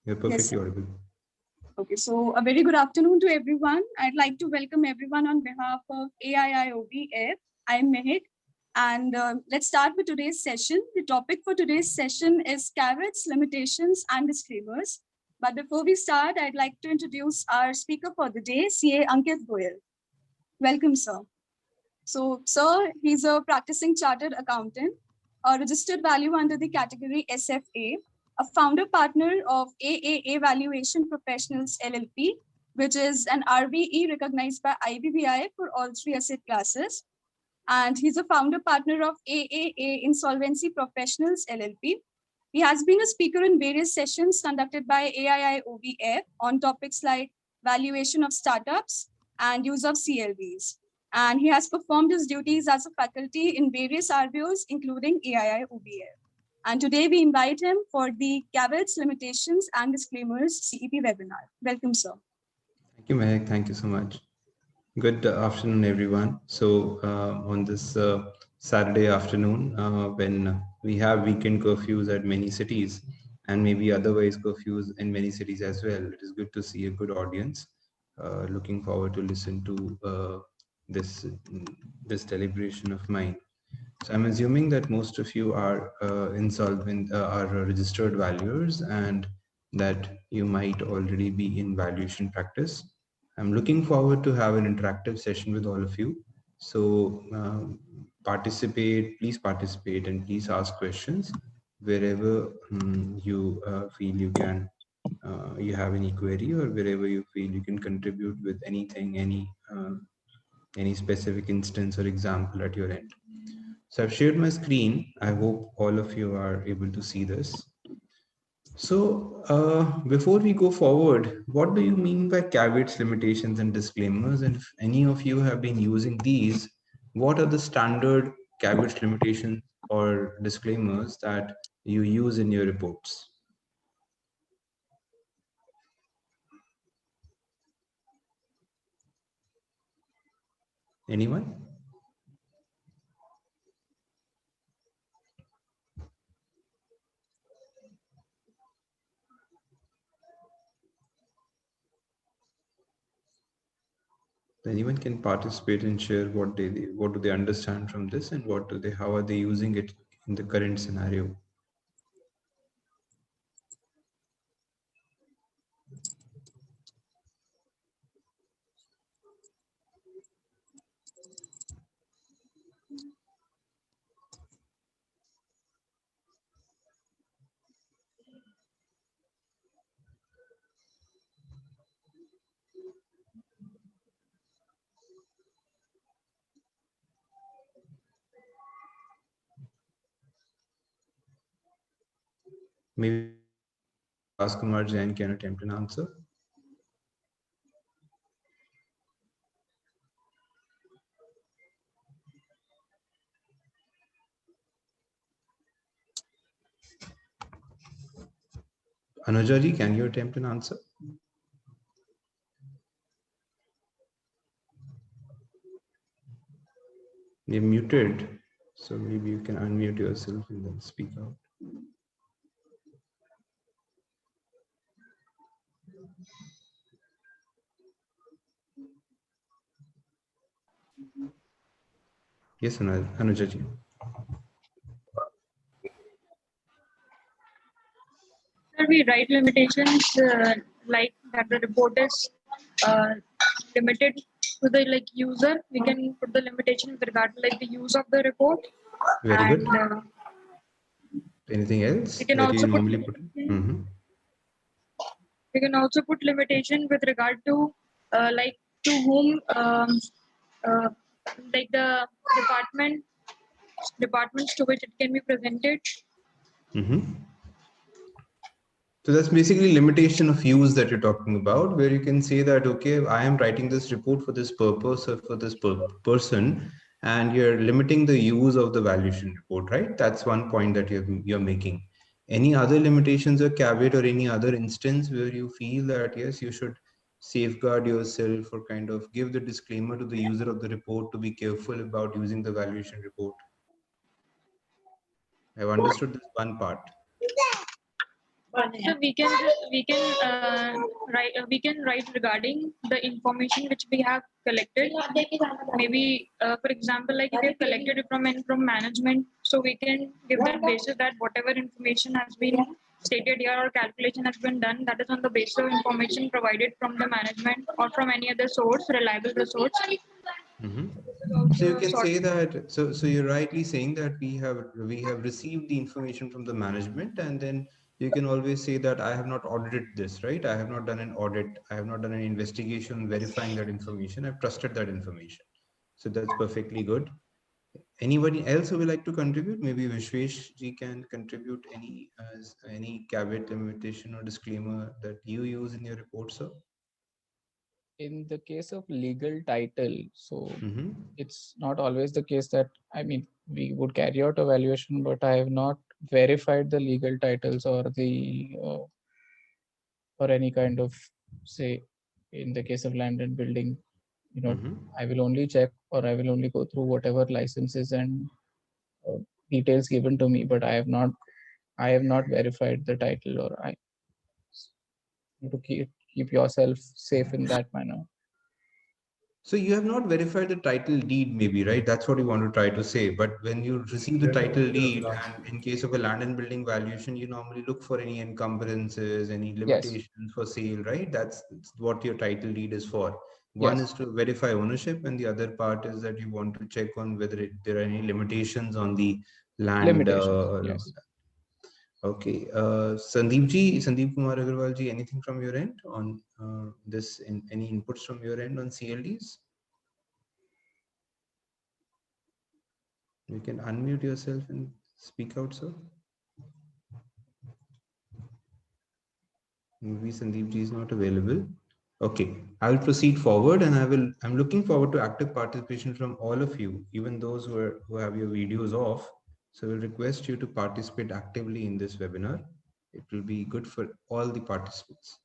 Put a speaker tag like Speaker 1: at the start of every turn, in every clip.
Speaker 1: You're
Speaker 2: Yes,
Speaker 1: perfectly
Speaker 2: sir.
Speaker 1: audible.
Speaker 2: Okay, so a very good afternoon to everyone. I'd like to welcome everyone on behalf of AIIOBF. I'm Mehik, and let's start with today's session. The topic for today's session is carrots, limitations, and disclaimers. But before we start, I'd like to introduce our speaker for the day, CA Ankit Goyal. Welcome, sir. So, sir, he's a practicing chartered accountant, a registered value under the category SFA, a founder partner of AAA Valuation Professionals LLP, which is an RVE recognized by IBBI for all three asset classes. And he's a founder partner of AAA Insolvency Professionals LLP. He has been a speaker in various sessions conducted by AIIOBF on topics like valuation of startups and use of CLVs. And he has performed his duties as a faculty in various RBOs, including AIIOBF. And today we invite him for the caveats, limitations, and disclaimers CEP webinar. Welcome, sir.
Speaker 1: Thank you, Mehak. Thank you so much. Good afternoon, everyone. So on this Saturday afternoon, when we have weekend curfews at many cities and maybe otherwise curfews in many cities as well, it is good to see a good audience. Looking forward to listen to this this deliberation of mine. So I'm assuming that most of you are insolvent, are registered valuers, and that you might already be in valuation practice. I'm looking forward to have an interactive session with all of you. So please participate, and please ask questions wherever you feel you can. You have any query, or wherever you feel you can contribute with anything, any specific instance or example at your end. So I've shared my screen. I hope all of you are able to see this. So before we go forward, what do you mean by caveats, limitations, and disclaimers? And if any of you have been using these, what are the standard caveats, limitations, or disclaimers that you use in your reports? Anyone? Anyone can participate and share what do they understand from this, and how are they using it in the current scenario. Maybe Rajkumar Jain can attempt an answer. Anujaji, can you attempt an answer? You're muted, so maybe you can unmute yourself and then speak out. Yes, Anujaji.
Speaker 3: Sir, we write limitations like that the report is uh, limited to the user. We can put the limitation with regard to the use of the report,
Speaker 1: Very
Speaker 3: and
Speaker 1: good. Anything else
Speaker 3: we can
Speaker 1: that you
Speaker 3: also put
Speaker 1: normally put in?
Speaker 3: we can also put limitation with regard to to whom uh, the departments to which it can be presented.
Speaker 1: So that's basically limitation of use that you're talking about, where you can say that, okay, I am writing this report for this purpose or for this person, and you're limiting the use of the valuation report, right? That's one point that you're making. Any other limitations or caveat or any other instance where you feel that, yes, you should safeguard yourself or kind of give the disclaimer to the user of the report to be careful about using the valuation report? I've understood this one part.
Speaker 3: So we can write regarding the information which we have collected. Maybe for example, like if we have collected it from management, so we can give that basis that whatever information has been stated here or calculation has been done, that is on the basis of information provided from the management or from any other source, reliable resource.
Speaker 1: Mhm.
Speaker 3: This is also
Speaker 1: So you
Speaker 3: a
Speaker 1: can
Speaker 3: sort
Speaker 1: say that, so you're rightly saying that we have received the information from the management, and then you can always say that I have not audited this, right? I have not done an audit, I have not done an investigation verifying that information, I've trusted that information. So that's perfectly good. Anybody else who would like to contribute? Maybe Vishwesh ji can contribute any caveat, limitation, or disclaimer that you use in your report, sir.
Speaker 4: In the case of legal title, so
Speaker 1: Mm-hmm.
Speaker 4: it's not always the case that, I mean, we would carry out a valuation, but I have not verified the legal titles or the or any kind of, say, in the case of land and building,
Speaker 1: Mm-hmm.
Speaker 4: I will only check or I will only go through whatever licenses and details given to me, but I have not verified the title, or I to keep yourself safe in that manner.
Speaker 1: So you have not verified the title deed, maybe, right? That's what you want to try to say. But when you receive the title deed, and in case of a land and building valuation, you normally look for any encumbrances, any
Speaker 4: Yes,
Speaker 1: limitations for sale, right? That's what your title deed is for. One
Speaker 4: yes,
Speaker 1: is to verify ownership, and the other part is that you want to check on whether there are any limitations on the land.
Speaker 4: limitations. Yes.
Speaker 1: Okay. Sandeep Kumar Agarwal ji, anything from your end on this? Any inputs from your end on CLDs? You can unmute yourself and speak out, sir. Maybe Sandeep ji is not available. Okay, I will proceed forward, and I'm looking forward to active participation from all of you, even those who have your videos off. So we'll request you to participate actively in this webinar. It will be good for all the participants.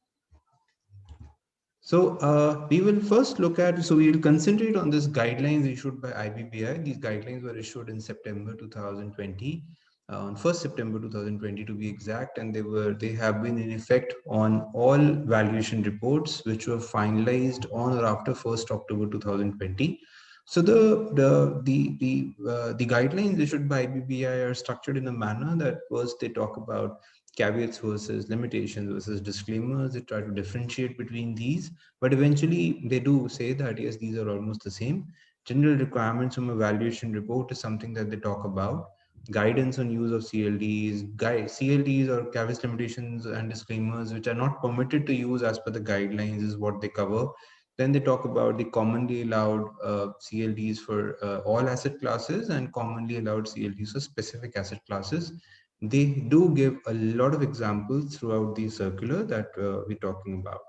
Speaker 1: So we will first look at, so we will concentrate on this guidelines issued by IBPI. These guidelines were issued in September 2020, on 1st September 2020 to be exact, and they have been in effect on all valuation reports which were finalized on or after 1st October 2020. So the guidelines issued by IBPI are structured in a manner that first they talk about caveats versus limitations versus disclaimers. They try to differentiate between these, but eventually they do say that yes, these are almost the same. General requirements from a valuation report is something that they talk about. Guidance on use of CLDs or caveats, limitations, and disclaimers which are not permitted to use as per the guidelines is what they cover. Then they talk about the commonly allowed CLDs for all asset classes and commonly allowed CLDs for specific asset classes. They do give a lot of examples throughout the circular that we're talking about.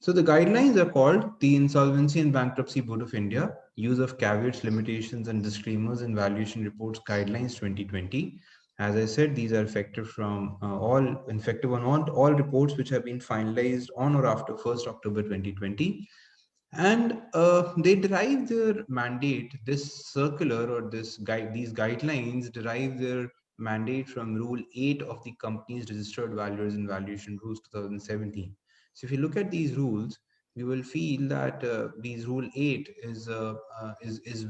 Speaker 1: So the guidelines are called the Insolvency and Bankruptcy Board of India, Use of Caveats, Limitations and Disclaimers in Valuation Reports Guidelines 2020. As I said, these are effective from effective on all reports which have been finalized on or after 1st October 2020. And they derive their mandate, this circular or these guidelines derive their mandate from Rule 8 of the Company's Registered Valuers and Valuation Rules 2017. So if you look at these rules, you will feel that these Rule 8 is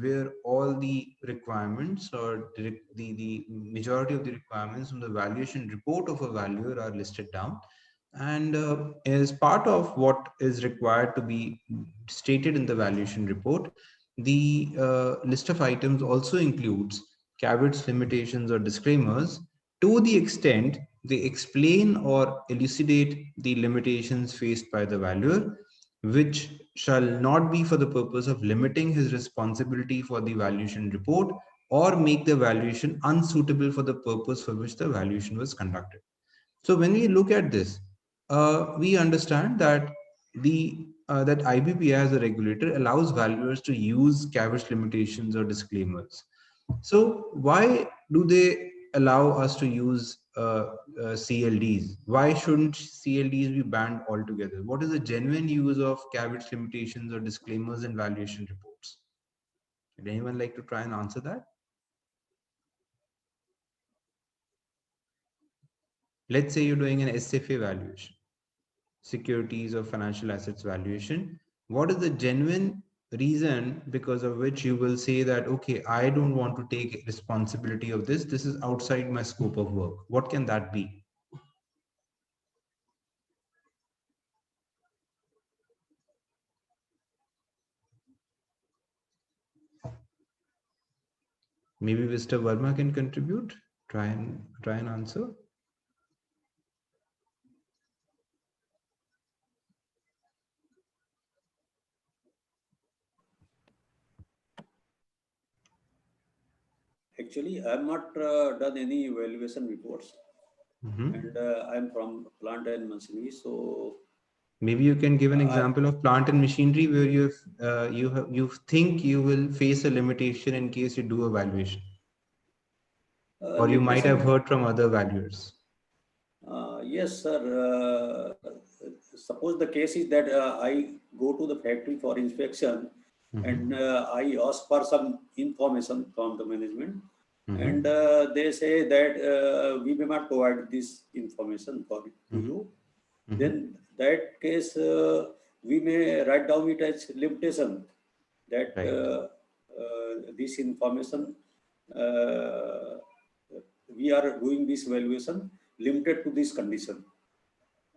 Speaker 1: where all the requirements or the majority of the requirements from the valuation report of a valuer are listed down. And as part of what is required to be stated in the valuation report, the list of items also includes caveats, limitations, or disclaimers to the extent they explain or elucidate the limitations faced by the valuer, which shall not be for the purpose of limiting his responsibility for the valuation report or make the valuation unsuitable for the purpose for which the valuation was conducted. So when we look at this, we understand that that IBPI as a regulator allows valuers to use caveats, limitations, or disclaimers. So why do they allow us to use CLDs? Why shouldn't CLDs be banned altogether? What is the genuine use of caveats, limitations, or disclaimers in valuation reports? Would anyone like to try and answer that? Let's say you're doing an SFA valuation, securities or financial assets valuation. What is the genuine reason because of which you will say that, okay, I don't want to take responsibility of this. This is outside my scope of work. What can that be? Maybe Mr. Verma can contribute. Try and answer.
Speaker 5: Actually, I have not done any evaluation reports, and I'm from plant and machinery. So
Speaker 1: maybe you can give an example of plant and machinery where you think you will face a limitation in case you do a valuation, or you might have heard from other valuers.
Speaker 5: Yes, sir. Suppose the case is that I go to the factory for inspection, and I ask for some information from the management, and they say that we may not provide this information for to you. Then that case we may write down it as limitation that this information we are doing this evaluation limited to this condition.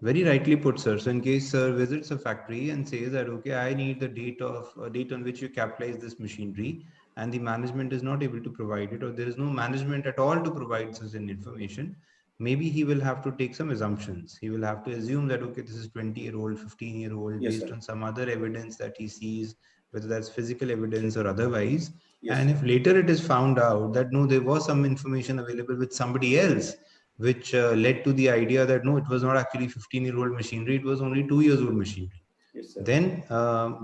Speaker 1: Very rightly put, sir. So in case sir visits a factory and says that, okay, I need the date on which you capitalize this machinery, and the management is not able to provide it, or there is no management at all to provide such an information, maybe he will have to take some assumptions. He will have to assume that, okay, this is 20-year-old, 15-year-old,
Speaker 5: Yes,
Speaker 1: based
Speaker 5: sir.
Speaker 1: on some other evidence that he sees, whether that's physical evidence or otherwise.
Speaker 5: Yes,
Speaker 1: And
Speaker 5: sir.
Speaker 1: if later it is found out that no, there was some information available with somebody else, which led to the idea that no, it was not actually 15-year-old machinery, it was only 2 years old machinery.
Speaker 5: Yes, sir.
Speaker 1: Then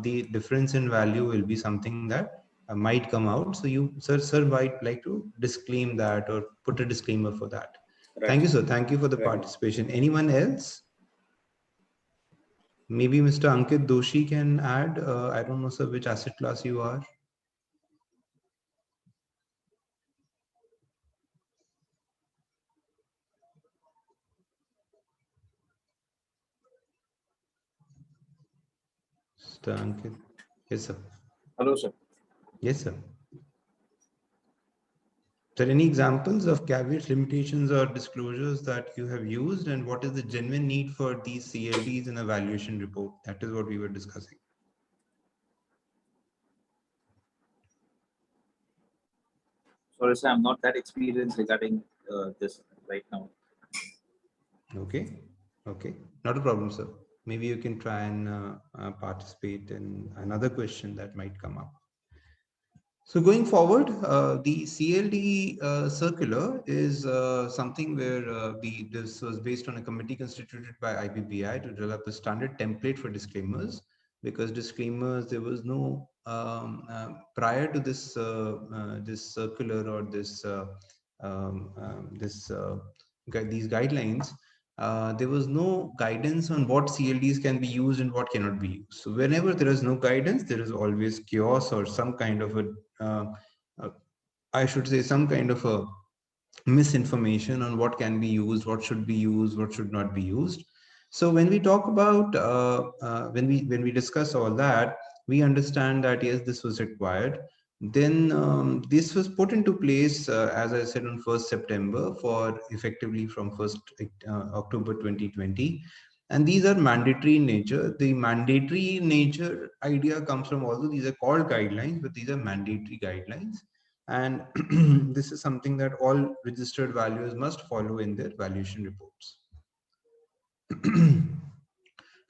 Speaker 1: the difference in value will be something that might come out. So you, sir might like to disclaim that or put a disclaimer for that.
Speaker 5: Right.
Speaker 1: Thank you, sir. Thank you for the participation. Anyone else? Maybe Mr. Ankit Doshi can add. I don't know, sir, which asset class you are. Mr. Ankit. Yes, sir.
Speaker 6: Hello, sir.
Speaker 1: Yes, sir. Are there any examples of caveats, limitations, or disclosures that you have used, and what is the genuine need for these CLDs in a valuation report? That is what we were discussing.
Speaker 6: Sorry, sir, I'm not that experienced regarding this right now.
Speaker 1: Okay, okay, not a problem, sir. Maybe you can try and participate in another question that might come up. So going forward, the CLD circular is something where this was based on a committee constituted by IBPI to develop a standard template for disclaimers, because disclaimers, there was no, prior to this this circular or this these guidelines, there was no guidance on what CLDs can be used and what cannot be used. So whenever there is no guidance, there is always chaos or some kind of a I should say some kind of a misinformation on what can be used, what should be used, what should not be used. So when we talk about when we discuss all that, we understand that yes, this was required. Then this was put into place, as I said, on 1st September for effectively from 1st October 2020. And these are mandatory in nature. The mandatory nature idea comes from, although these are called guidelines, but these are mandatory guidelines. And this is something that all registered valuers must follow in their valuation reports.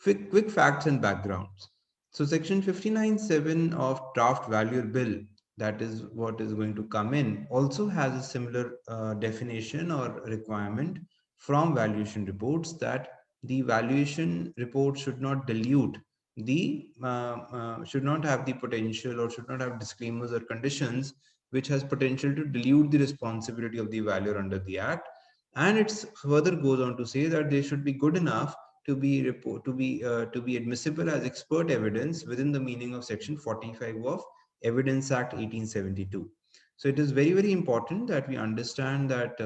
Speaker 1: Quick facts and backgrounds. So section 59(7) of draft valuer bill, that is what is going to come in, also has a similar definition or requirement from valuation reports, that the valuation report should not dilute the should not have the potential or should not have disclaimers or conditions which has potential to dilute the responsibility of the valuer under the act. And it further goes on to say that they should be good enough to be admissible as expert evidence within the meaning of section 45 of Evidence Act 1872. So it is very, very important that we understand that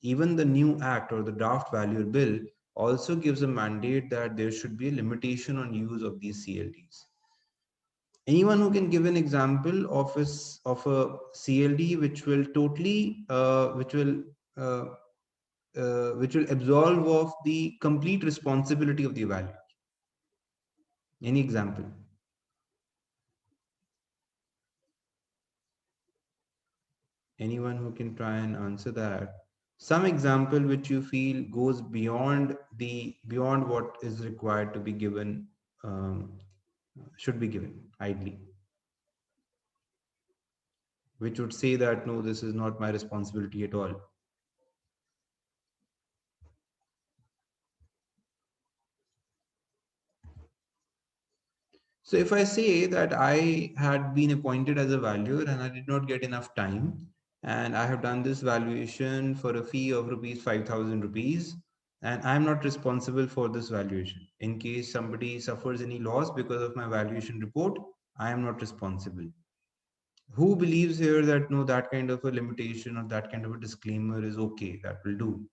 Speaker 1: even the new act or the draft valuer bill also gives a mandate that there should be a limitation on use of these CLDs. Anyone who can give an example of a CLD which will totally which will absolve of the complete responsibility of the valuer? Any example? Anyone who can try and answer that? Some example which you feel goes beyond what is required to be given, should be given idly, which would say that no, this is not my responsibility at all. So if I say that I had been appointed as a valuer and I did not get enough time, and I have done this valuation for a fee of rupees 5,000 rupees, and I'm not responsible for this valuation. In case somebody suffers any loss because of my valuation report, I am not responsible. Who believes here that no, that kind of a limitation or that kind of a disclaimer is okay, that will do?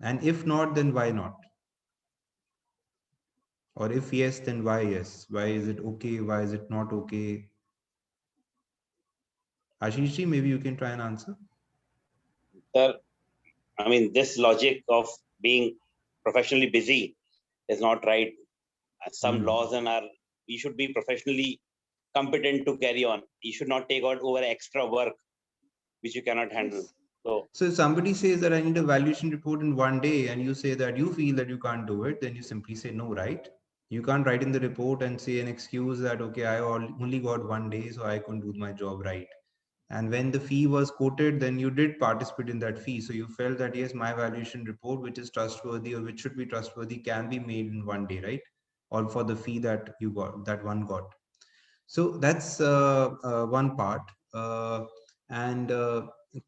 Speaker 1: And if not, then why not? Or if yes, then why yes? Why is it okay? Why is it not okay? Ashish, maybe you can try and answer.
Speaker 7: Sir, I mean, this logic of being professionally busy is not right. Some laws and you should be professionally competent to carry on. You should not take on over extra work which you cannot handle.
Speaker 1: So if somebody says that I need a valuation report in 1 day and you say that you feel that you can't do it, then you simply say no, right? You can't write in the report and say an excuse that, okay, I only got 1 day, so I couldn't do my job right. And when the fee was quoted, then you did participate in that fee. So you felt that, yes, my valuation report, which is trustworthy or which should be trustworthy, can be made in 1 day, right? Or for the fee that you got, that one got. So that's one part.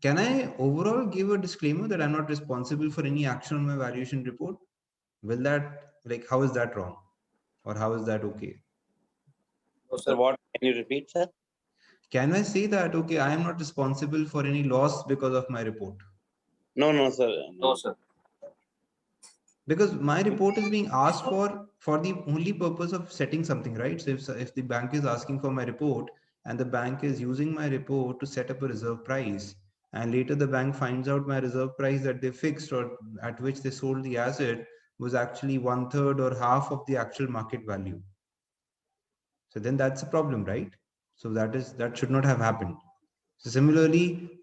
Speaker 1: Can I overall give a disclaimer that I'm not responsible for any action on my valuation report? Will that, like, how is that wrong? Or how is that okay?
Speaker 7: So what, can you repeat, sir?
Speaker 1: Can I say that, okay, I am not responsible for any loss because of my report?
Speaker 7: No, sir.
Speaker 6: No, sir.
Speaker 1: Because my report is being asked for the only purpose of setting something, right? So if the bank is asking for my report and the bank is using my report to set up a reserve price, and later the bank finds out my reserve price that they fixed or at which they sold the asset was actually 1/3 or half of the actual market value. So then that's a problem, right? So that should not have happened. So similarly,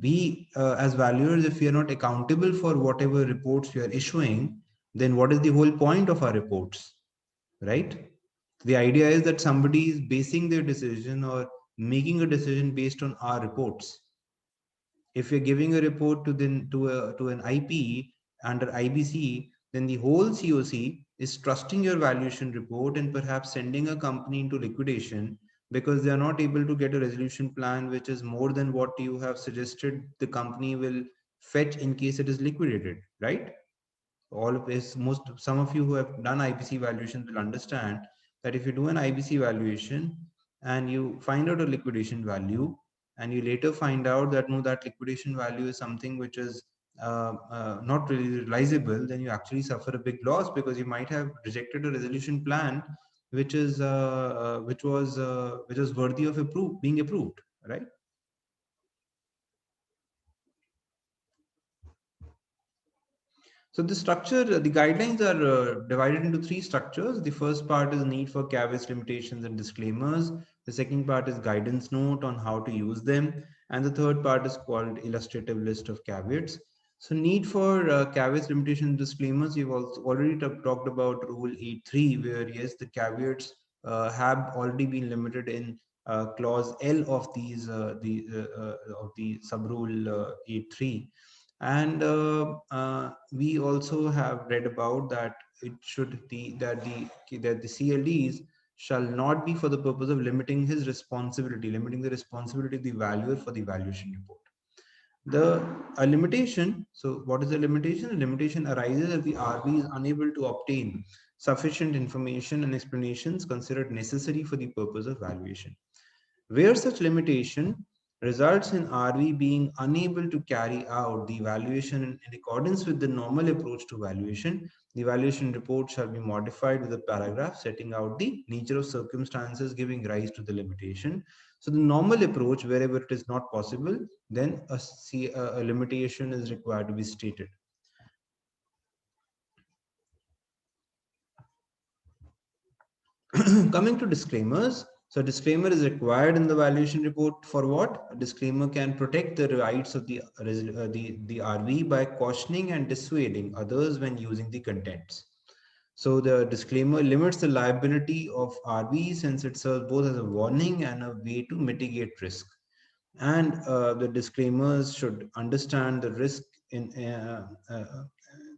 Speaker 1: we as valuers, if we are not accountable for whatever reports we are issuing, then what is the whole point of our reports, right? The idea is that somebody is basing their decision or making a decision based on our reports. If you're giving a report to an IP under IBC, then the whole COC is trusting your valuation report and perhaps sending a company into liquidation because they are not able to get a resolution plan which is more than what you have suggested the company will fetch in case it is liquidated, right? Some of you who have done IBC valuation will understand that if you do an IBC valuation and you find out a liquidation value and you later find out that no, that liquidation value is something which is not really realizable, then you actually suffer a big loss because you might have rejected a resolution plan which was worthy of being approved, right? So the structure, the guidelines are divided into 3 structures. The first part is need for caveats, limitations, and disclaimers. The second part is guidance note on how to use them. And the third part is called illustrative list of caveats. So need for caveats, limitations, disclaimers. We've also already talked about Rule 8.3, where yes, the caveats have already been limited in clause L of these of the subrule 8.3. And we also have read about that the CLDs shall not be for the purpose of limiting the responsibility of the valuer for the valuation report. A limitation. So what is the limitation? A limitation arises if the RB is unable to obtain sufficient information and explanations considered necessary for the purpose of valuation. where such limitation results in RV being unable to carry out the evaluation in accordance with the normal approach to valuation. The evaluation report shall be modified with a paragraph setting out the nature of circumstances giving rise to the limitation. So the normal approach, wherever it is not possible, then a limitation is required to be stated. Coming to disclaimers. So disclaimer is required in the valuation report for what? A disclaimer can protect the rights of the RV by cautioning and dissuading others when using the contents. So the disclaimer limits the liability of RV since it serves both as a warning and a way to mitigate risk. And the disclaimers should understand the risk in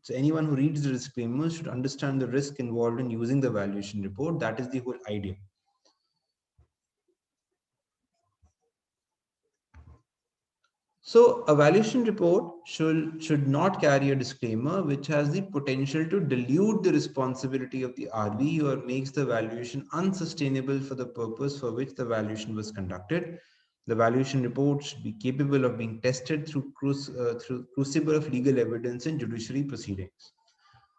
Speaker 1: so anyone who reads the disclaimers should understand the risk involved in using the valuation report. That is the whole idea. So a valuation report should not carry a disclaimer which has the potential to dilute the responsibility of the RV or makes the valuation unsustainable for the purpose for which the valuation was conducted. The valuation report should be capable of being tested through crucible of legal evidence in judiciary proceedings.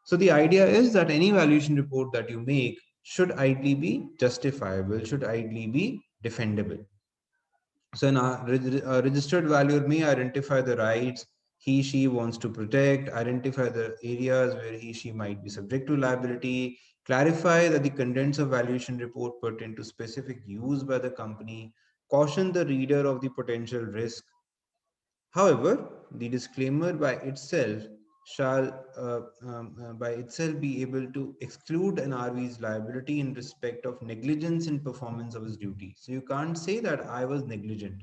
Speaker 1: So the idea is that any valuation report that you make should ideally be justifiable, should ideally be defendable. So a registered valuer may identify the rights she wants to protect, identify the areas where she might be subject to liability, clarify that the contents of valuation report pertain to specific use by the company, caution the reader of the potential risk. However, the disclaimer by itself shall be able to exclude an RV's liability in respect of negligence in performance of his duty. So you can't say that I was negligent.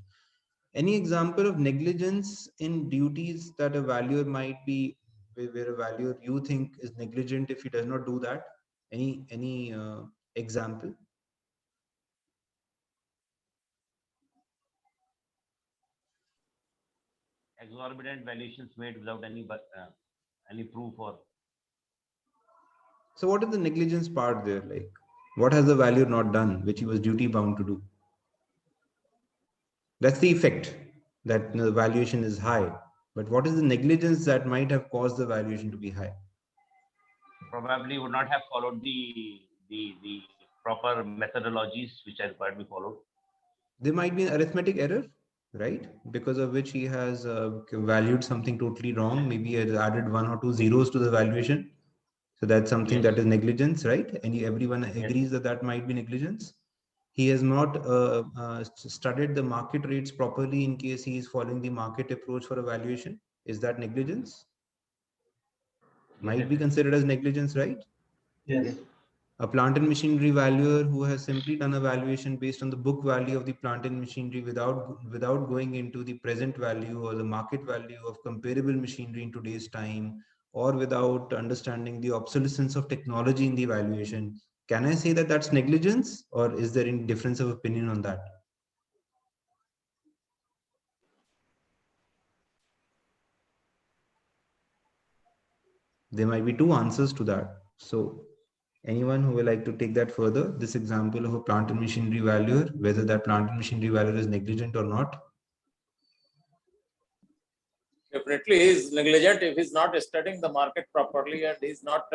Speaker 1: Any example of negligence in duties that a valuer might be, where a valuer you think is negligent if he does not do that? Any example?
Speaker 7: Exorbitant valuations made without any proof or.
Speaker 1: So what is the negligence part there? Like, what has the valuer not done, which he was duty bound to do? That's the effect, that the valuation is high. But what is the negligence that might have caused the valuation to be high?
Speaker 7: Probably would not have followed the proper methodologies which are required to be followed.
Speaker 1: There might be an arithmetic error, right? Because of which he has valued something totally wrong. Maybe he has added 1 or 2 zeros to the valuation. So that's something that is negligence, right? And everyone agrees that that might be negligence. He has not studied the market rates properly in case he is following the market approach for a valuation. Is that negligence? Might be considered as negligence, right?
Speaker 8: Yes.
Speaker 1: A plant and machinery valuer who has simply done a valuation based on the book value of the plant and machinery without going into the present value or the market value of comparable machinery in today's time, or without understanding the obsolescence of technology in the valuation. Can I say that that's negligence, or is there any difference of opinion on that? There might be two answers to that. So anyone who would like to take that further, this example of a plant and machinery valuer, whether that plant and machinery valuer is negligent or not?
Speaker 8: Definitely, he is negligent if he's not studying the market properly and he's not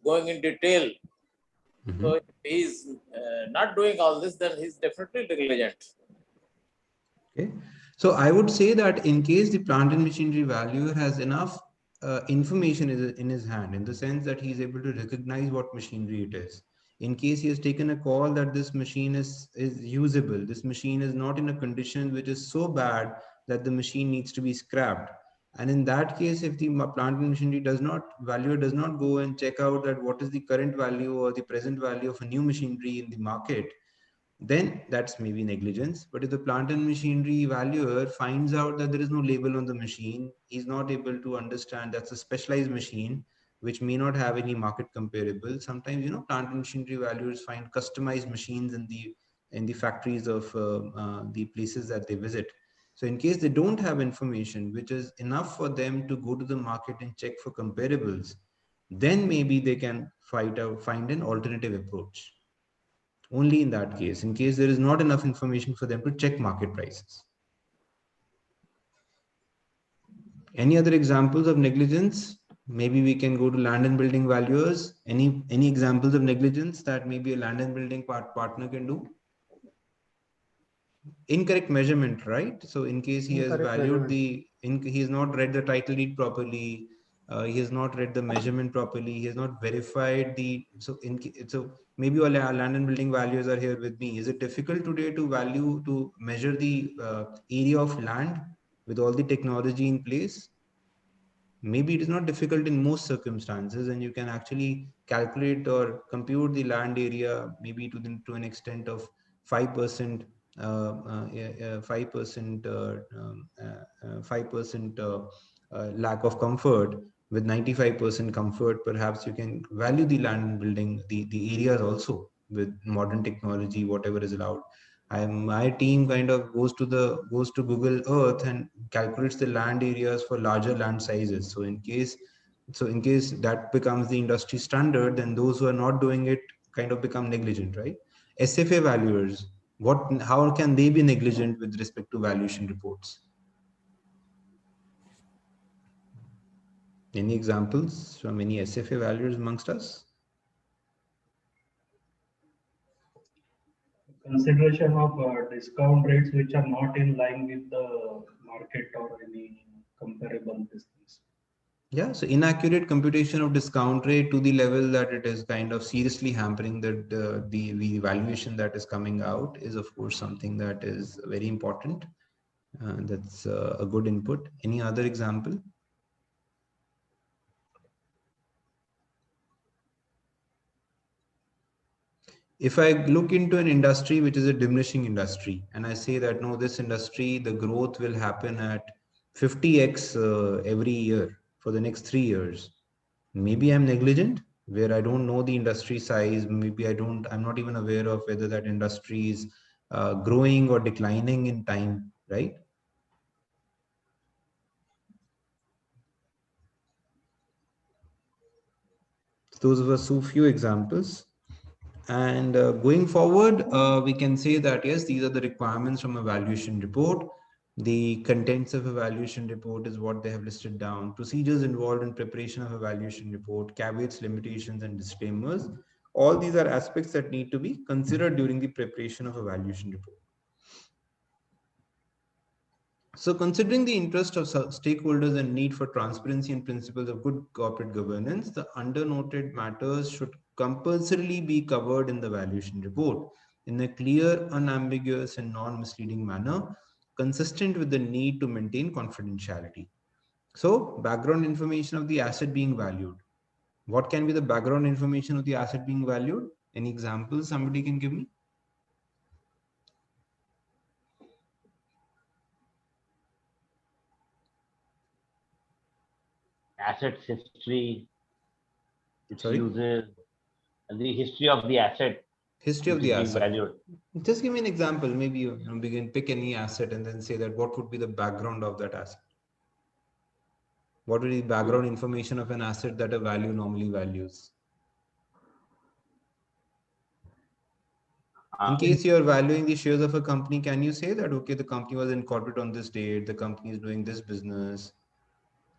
Speaker 8: going in detail.
Speaker 1: Mm-hmm.
Speaker 8: So if he's not doing all this, then he's definitely negligent.
Speaker 1: Okay. So I would say that in case the plant and machinery valuer has enough information in his hand, in the sense that he is able to recognize what machinery it is. In case he has taken a call that this machine is usable, this machine is not in a condition which is so bad that the machine needs to be scrapped. And in that case, if the plant and machinery valuer does not go and check out that what is the current value or the present value of a new machinery in the market, then that's maybe negligence. But if the plant and machinery valuer finds out that there is no label on the machine, he's not able to understand that's a specialized machine which may not have any market comparable. Sometimes, plant and machinery valuers find customized machines in the factories of the places that they visit. So in case they don't have information which is enough for them to go to the market and check for comparables, then maybe they can find an alternative approach. Only in that case, in case there is not enough information for them to check market prices. Any other examples of negligence? Maybe we can go to land and building valuers. Any examples of negligence that maybe a land and building partner can do? Incorrect measurement, right? So in case he has valued he has not read the title deed properly, he has not read the measurement properly, he has not verified so maybe all our land and building valuers are here with me. Is it difficult today to measure the area of land with all the technology in place? Maybe it is not difficult in most circumstances, and you can actually calculate or compute the land area maybe to an extent of 5%, 5% lack of comfort with 95% comfort. Perhaps you can value the land and building the areas also with modern technology, whatever is allowed. My team kind of goes to Google Earth and calculates the land areas for larger land sizes. So in case that becomes the industry standard, then those who are not doing it kind of become negligent, right? SFA valuers, how can they be negligent with respect to valuation reports? Any examples from any SFA valuers amongst us?
Speaker 9: Consideration of discount rates which are not in line with the market or any comparable distance.
Speaker 1: Yeah, so inaccurate computation of discount rate to the level that it is kind of seriously hampering the valuation that is coming out is of course something that is very important. That's a good input. Any other example? If I look into an industry which is a diminishing industry, and I say that no, this industry, the growth will happen at 50x every year for the next 3 years, maybe I'm negligent where I don't know the industry size. Maybe I'm not even aware of whether that industry is growing or declining in time, right? Those were so few examples. And going forward, we can say that, yes, these are the requirements from a valuation report. The contents of a valuation report is what they have listed down. Procedures involved in preparation of a valuation report, caveats, limitations, and disclaimers. All these are aspects that need to be considered during the preparation of a valuation report. So considering the interest of stakeholders and need for transparency and principles of good corporate governance, the undernoted matters should compulsorily be covered in the valuation report in a clear, unambiguous, and non-misleading manner, consistent with the need to maintain confidentiality. So background information of the asset being valued. What can be the background information of the asset being valued? Any examples somebody can give me?
Speaker 7: Assets history, its
Speaker 1: Sorry?
Speaker 7: uses, and the history of the asset.
Speaker 1: History of the asset.
Speaker 7: Valued.
Speaker 1: Just give me an example. Maybe you begin pick any asset and then say that what would be the background of that asset. What would be the background information of an asset that a value normally values? In case you're valuing the shares of a company, can you say that, okay, the company was incorporated on this date, the company is doing this business,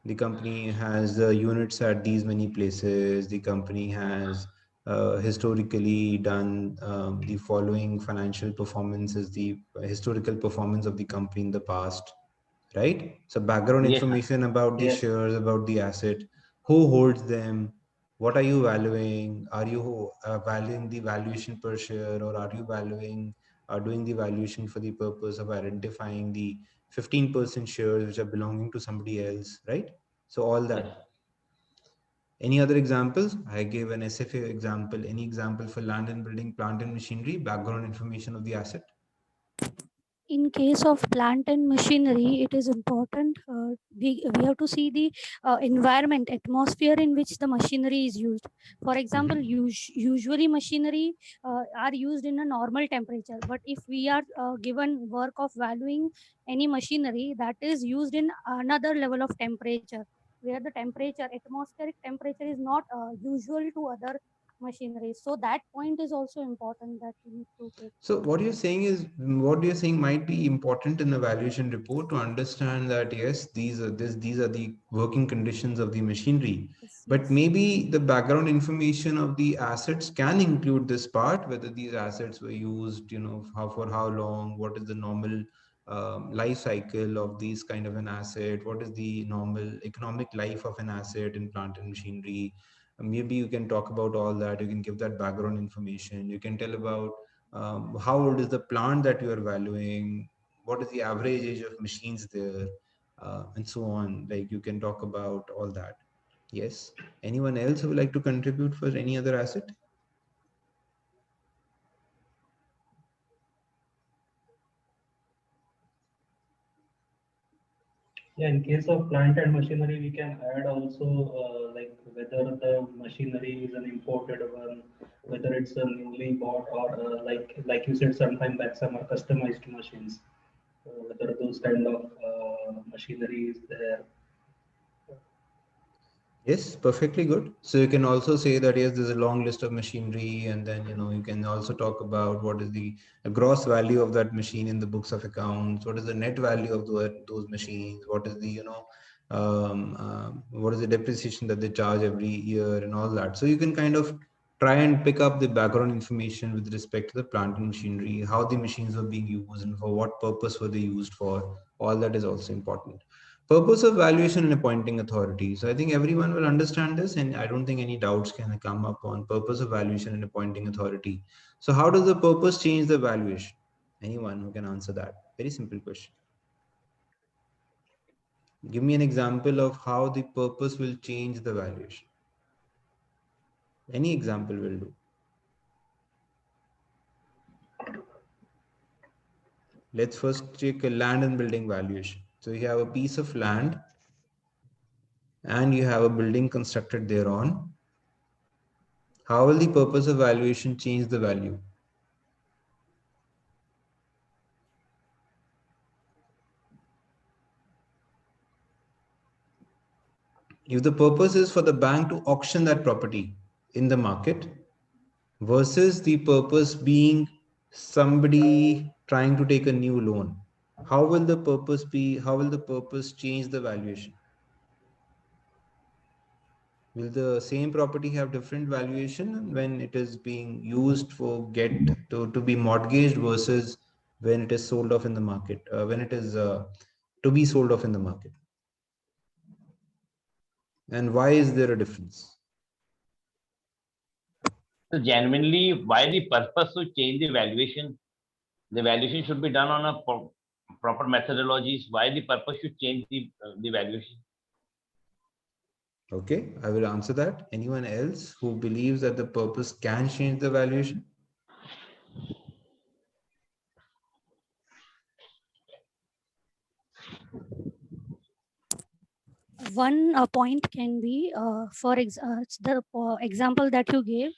Speaker 1: the company has units at these many places, the company has historically done the following financial performances, the historical performance of the company in the past, right? So background information about the shares, about the asset, who holds them, what are you valuing? Are you valuing the valuation per share, or are you valuing doing the valuation for the purpose of identifying the 15% shares which are belonging to somebody else, right? So all that. Any other examples? I gave an SFA example. Any example for land and building, plant and machinery, background information of the asset?
Speaker 10: In case of plant and machinery, it is important. We have to see the environment, atmosphere in which the machinery is used. For example, usually machinery are used in a normal temperature. But if we are given work of valuing any machinery that is used in another level of temperature, where the temperature, atmospheric temperature is not usual to other machinery. So that point is also important that you need to take.
Speaker 1: So what you're saying is, what you're saying might be important in the valuation report to understand that yes, these are the working conditions of the machinery.
Speaker 10: Yes,
Speaker 1: But
Speaker 10: yes.
Speaker 1: maybe the background information of the assets can include this part, whether these assets were used, for how long, what is the normal life cycle of these kind of an asset, what is the normal economic life of an asset in plant and machinery. Maybe you can talk about all that. You can give that background information. You can tell about how old is the plant that you are valuing, what is the average age of machines there, and so on. Like you can talk about all that. Yes. Anyone else who would like to contribute for any other asset?
Speaker 9: Yeah, in case of plant and machinery, we can add also like whether the machinery is an imported one, whether it's a newly bought or like you said sometime back, some are customized machines. Whether those kind of machinery is there.
Speaker 1: Yes, perfectly good. So you can also say that yes, there's a long list of machinery, and then you can also talk about what is the gross value of that machine in the books of accounts, what is the net value of those machines, what is the what is the depreciation that they charge every year, and all that. So you can kind of try and pick up the background information with respect to the plant and machinery, how the machines were being used, and for what purpose were they used for. All that is also important. Purpose of valuation and appointing authority. So I think everyone will understand this, and I don't think any doubts can come up on purpose of valuation and appointing authority. So how does the purpose change the valuation? Anyone who can answer that? Very simple question. Give me an example of how the purpose will change the valuation. Any example will do. Let's first check a land and building valuation. So you have a piece of land and you have a building constructed thereon. How will the purpose of valuation change the value? If the purpose is for the bank to auction that property in the market versus the purpose being somebody trying to take a new loan, how will the purpose be? How will the purpose change the valuation? Will the same property have different valuation when it is being used for to be mortgaged versus when it is sold off in the market, when it is to be sold off in the market? And why is there a difference?
Speaker 11: So genuinely, why the purpose to change the valuation? The valuation should be done on a proper methodologies. Why the purpose should change the valuation?
Speaker 1: Okay, I will answer that. Anyone else who believes that the purpose can change the valuation?
Speaker 10: One point can be the example that you gave.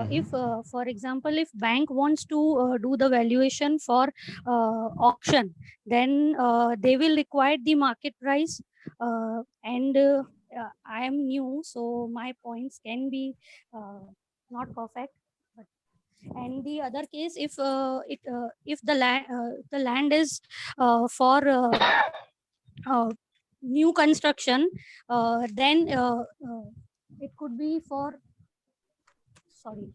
Speaker 10: If for example, if bank wants to do the valuation for auction, then they will require the market price, and I am new, so my points can be not perfect. And the other case, if the land is for new construction, then it could be for, sorry,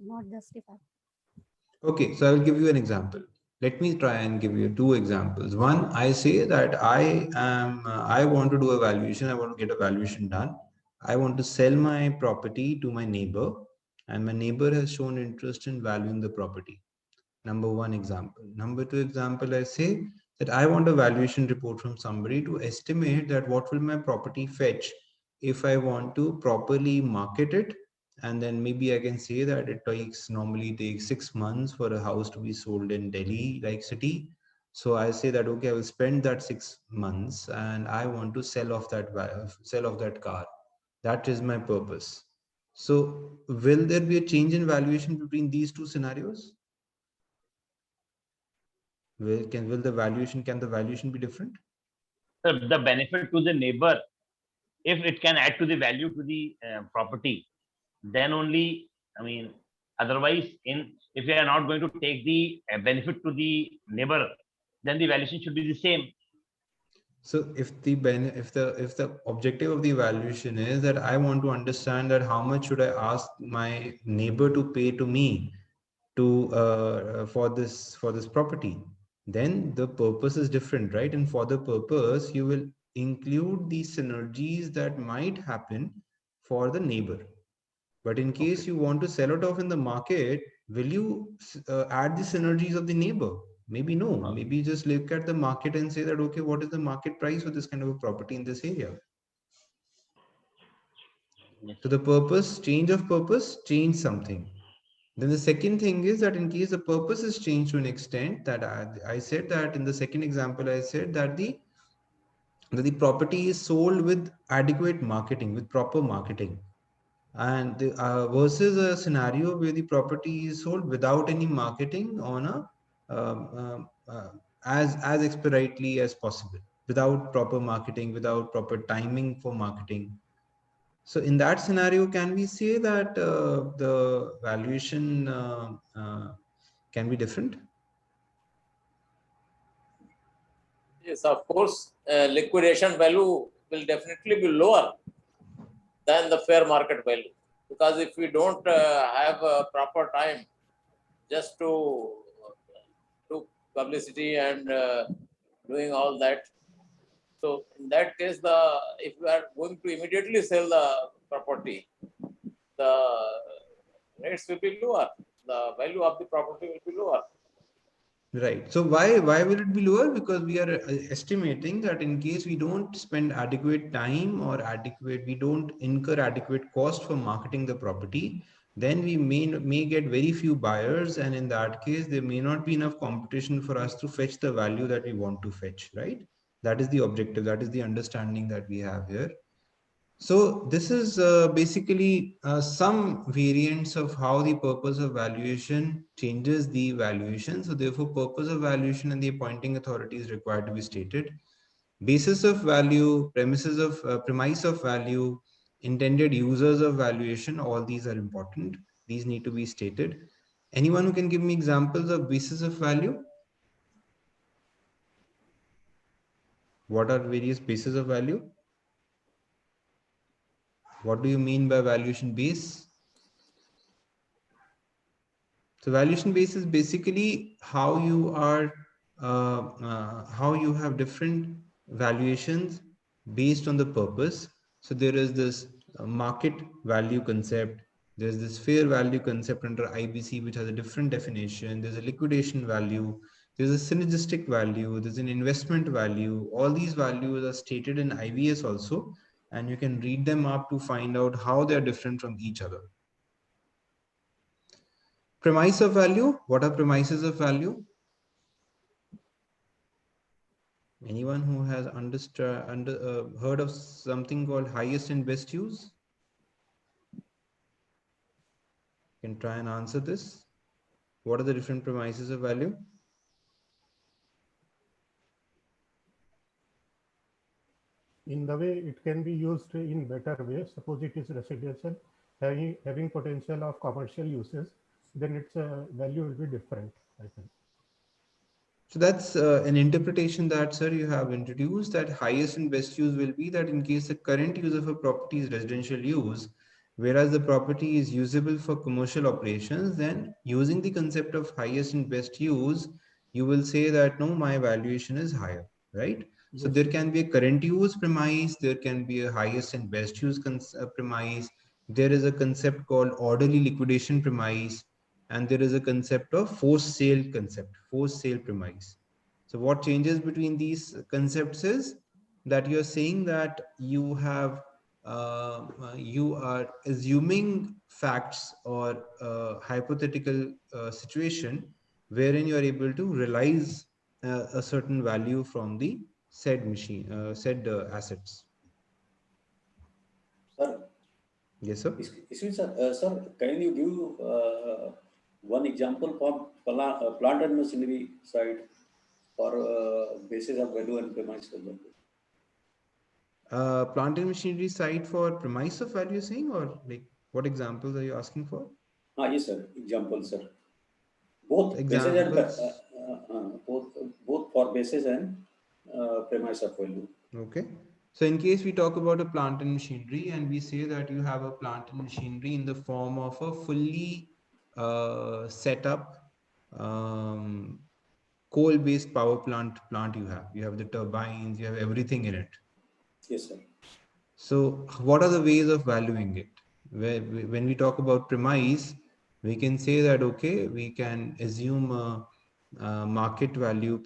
Speaker 10: not justified.
Speaker 1: Okay, so I will give you an example. Let me try and give you two examples. One, I say that I want to do a valuation. I want to get a valuation done. I want to sell my property to my neighbor, and my neighbor has shown interest in valuing the property. Number one example. Number two example, I say that I want a valuation report from somebody to estimate that what will my property fetch if I want to properly market it. And then maybe I can say that it normally takes 6 months for a house to be sold in Delhi, like city. So I say that, okay, I will spend that 6 months and I want to sell off that car. That is my purpose. So will there be a change in valuation between these two scenarios? Can the valuation be different?
Speaker 11: So the benefit to the neighbor, if it can add to the value to the property, then only, I mean, otherwise, if we are not going to take the benefit to the neighbor, then the valuation should be the same.
Speaker 1: So if the objective of the evaluation is that I want to understand that how much should I ask my neighbor to pay to me to for this property, then the purpose is different, right? And for the purpose, you will include the synergies that might happen for the neighbor. But in case you want to sell it off in the market, will you add the synergies of the neighbor? Maybe no. Maybe just look at the market and say that, okay, what is the market price for this kind of a property in this area? So the purpose, change of purpose, change something. Then the second thing is that in case the purpose is changed to an extent that I said that in the second example, I said that the property is sold with adequate marketing, with proper marketing. And versus a scenario where the property is sold without any marketing on a as expeditiously as possible, without proper marketing, without proper timing for marketing. So in that scenario, can we say that the valuation can be different?
Speaker 8: Yes, of course, liquidation value will definitely be lower than the fair market value, because if we don't have a proper time just to do publicity and doing all that, so in that case, if we are going to immediately sell the property, the rates will be lower, the value of the property will be lower.
Speaker 1: Right. So why will it be lower? Because we are estimating that in case we don't spend adequate time or we don't incur adequate cost for marketing the property, then we may get very few buyers, and in that case there may not be enough competition for us to fetch the value that we want to fetch, right? That is the objective, that is the understanding that we have here. So this is basically some variants of how the purpose of valuation changes the valuation. So therefore, purpose of valuation and the appointing authority is required to be stated. Basis of value, premise of value, intended users of valuation, all these are important. These need to be stated. Anyone who can give me examples of basis of value? What are various bases of value? What do you mean by valuation base? So valuation base is basically how you are, how you have different valuations based on the purpose. So there is this market value concept. There's this fair value concept under IBC, which has a different definition. There's a liquidation value. There's a synergistic value. There's an investment value. All these values are stated in IVS also, and you can read them up to find out how they're different from each other. Premise of value. What are premises of value? Anyone who has heard of something called highest and best use? Can try and answer this. What are the different premises of value?
Speaker 12: In the way it can be used in better way. Suppose it is residential, having potential of commercial uses, then its value will be different, I think.
Speaker 1: So that's an interpretation that, sir, you have introduced, that highest and best use will be that in case the current use of a property is residential use, whereas the property is usable for commercial operations, then using the concept of highest and best use, you will say that no, my valuation is higher, right? Yes. So there can be a current use premise, there can be a highest and best use premise, there is a concept called orderly liquidation premise, and there is a concept of forced sale premise. So what changes between these concepts is that you're saying that you have you are assuming facts or hypothetical situation wherein you are able to realize a certain value from the said assets.
Speaker 5: Sir. Yes, sir. Excuse me, sir. Can you give one example from plant and machinery side for basis of value and premise of value?
Speaker 1: Plant and machinery side for premise of value, saying, or like What examples are you asking for?
Speaker 5: Yes, sir. Example, sir. Both basis and
Speaker 1: Examples.
Speaker 5: both for basis and premise of value.
Speaker 1: Okay. So in case we talk about a plant and machinery, and we say that you have a plant and machinery in the form of a fully set up coal-based power plant you have the turbines, you have everything in it.
Speaker 5: Yes, sir.
Speaker 1: So what are the ways of valuing it? When we talk about premise, we can say that, okay, we can assume a market value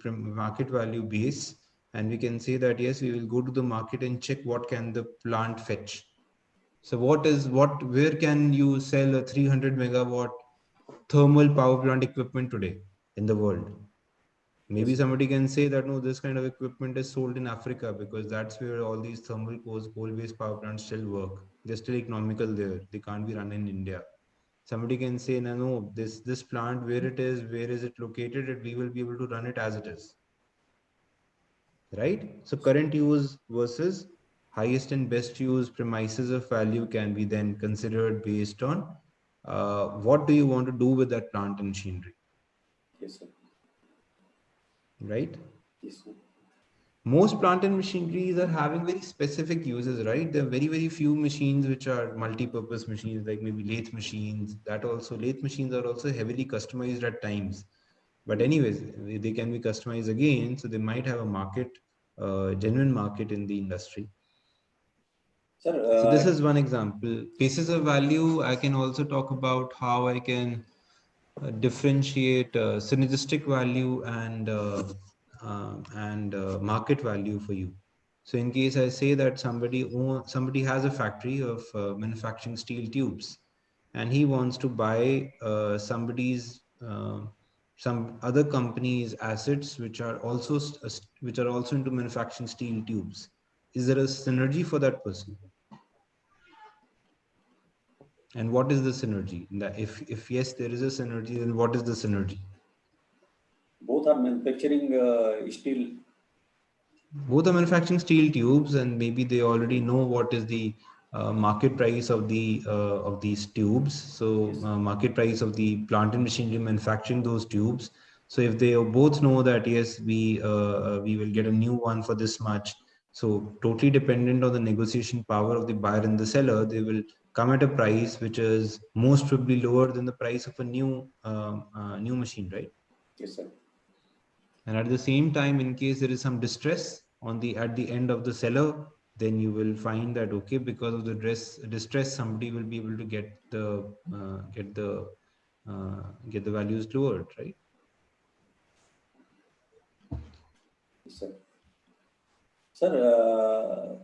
Speaker 1: base, and we can say that, yes, we will go to the market and check what can the plant fetch. So where can you sell a 300 megawatt thermal power plant equipment today in the world? Maybe somebody can say that, no, this kind of equipment is sold in Africa because that's where all these thermal coal-based power plants still work. They're still economical there. They can't be run in India. Somebody can say, no, this plant, where is it located, and we will be able to run it as it is. Right? So current use versus highest and best use premises of value can be then considered based on what do you want to do with that plant and machinery.
Speaker 5: Yes, sir.
Speaker 1: Right?
Speaker 5: Yes, sir.
Speaker 1: Most plant and machineries are having very specific uses, right? There are very, very few machines which are multi-purpose machines, like maybe lathe machines. Lathe machines are also heavily customized at times. But anyways, they can be customized again. So they might have a market, genuine market in the industry.
Speaker 5: Sir,
Speaker 1: So this is one example. Basis of value, I can also talk about how I can differentiate synergistic value and market value for you. So in case I say that somebody has a factory of manufacturing steel tubes, and he wants to buy some other company's assets which are also into manufacturing steel tubes. Is there a synergy for that person? And what is the synergy? If yes, there is a synergy, then what is the synergy?
Speaker 5: Both are manufacturing steel.
Speaker 1: Both are manufacturing steel tubes, and maybe they already know what is the market price of these tubes. So market price of the plant and machinery manufacturing those tubes. So if they both know that, yes, we will get a new one for this much. So totally dependent on the negotiation power of the buyer and the seller, they will come at a price which is most probably lower than the price of a new machine, right?
Speaker 5: Yes, sir.
Speaker 1: And at the same time, in case there is some distress at the end of the seller, then you will find that, okay, because of the distress, somebody will be able to get the values lowered, right?
Speaker 5: Yes, sir. Sir,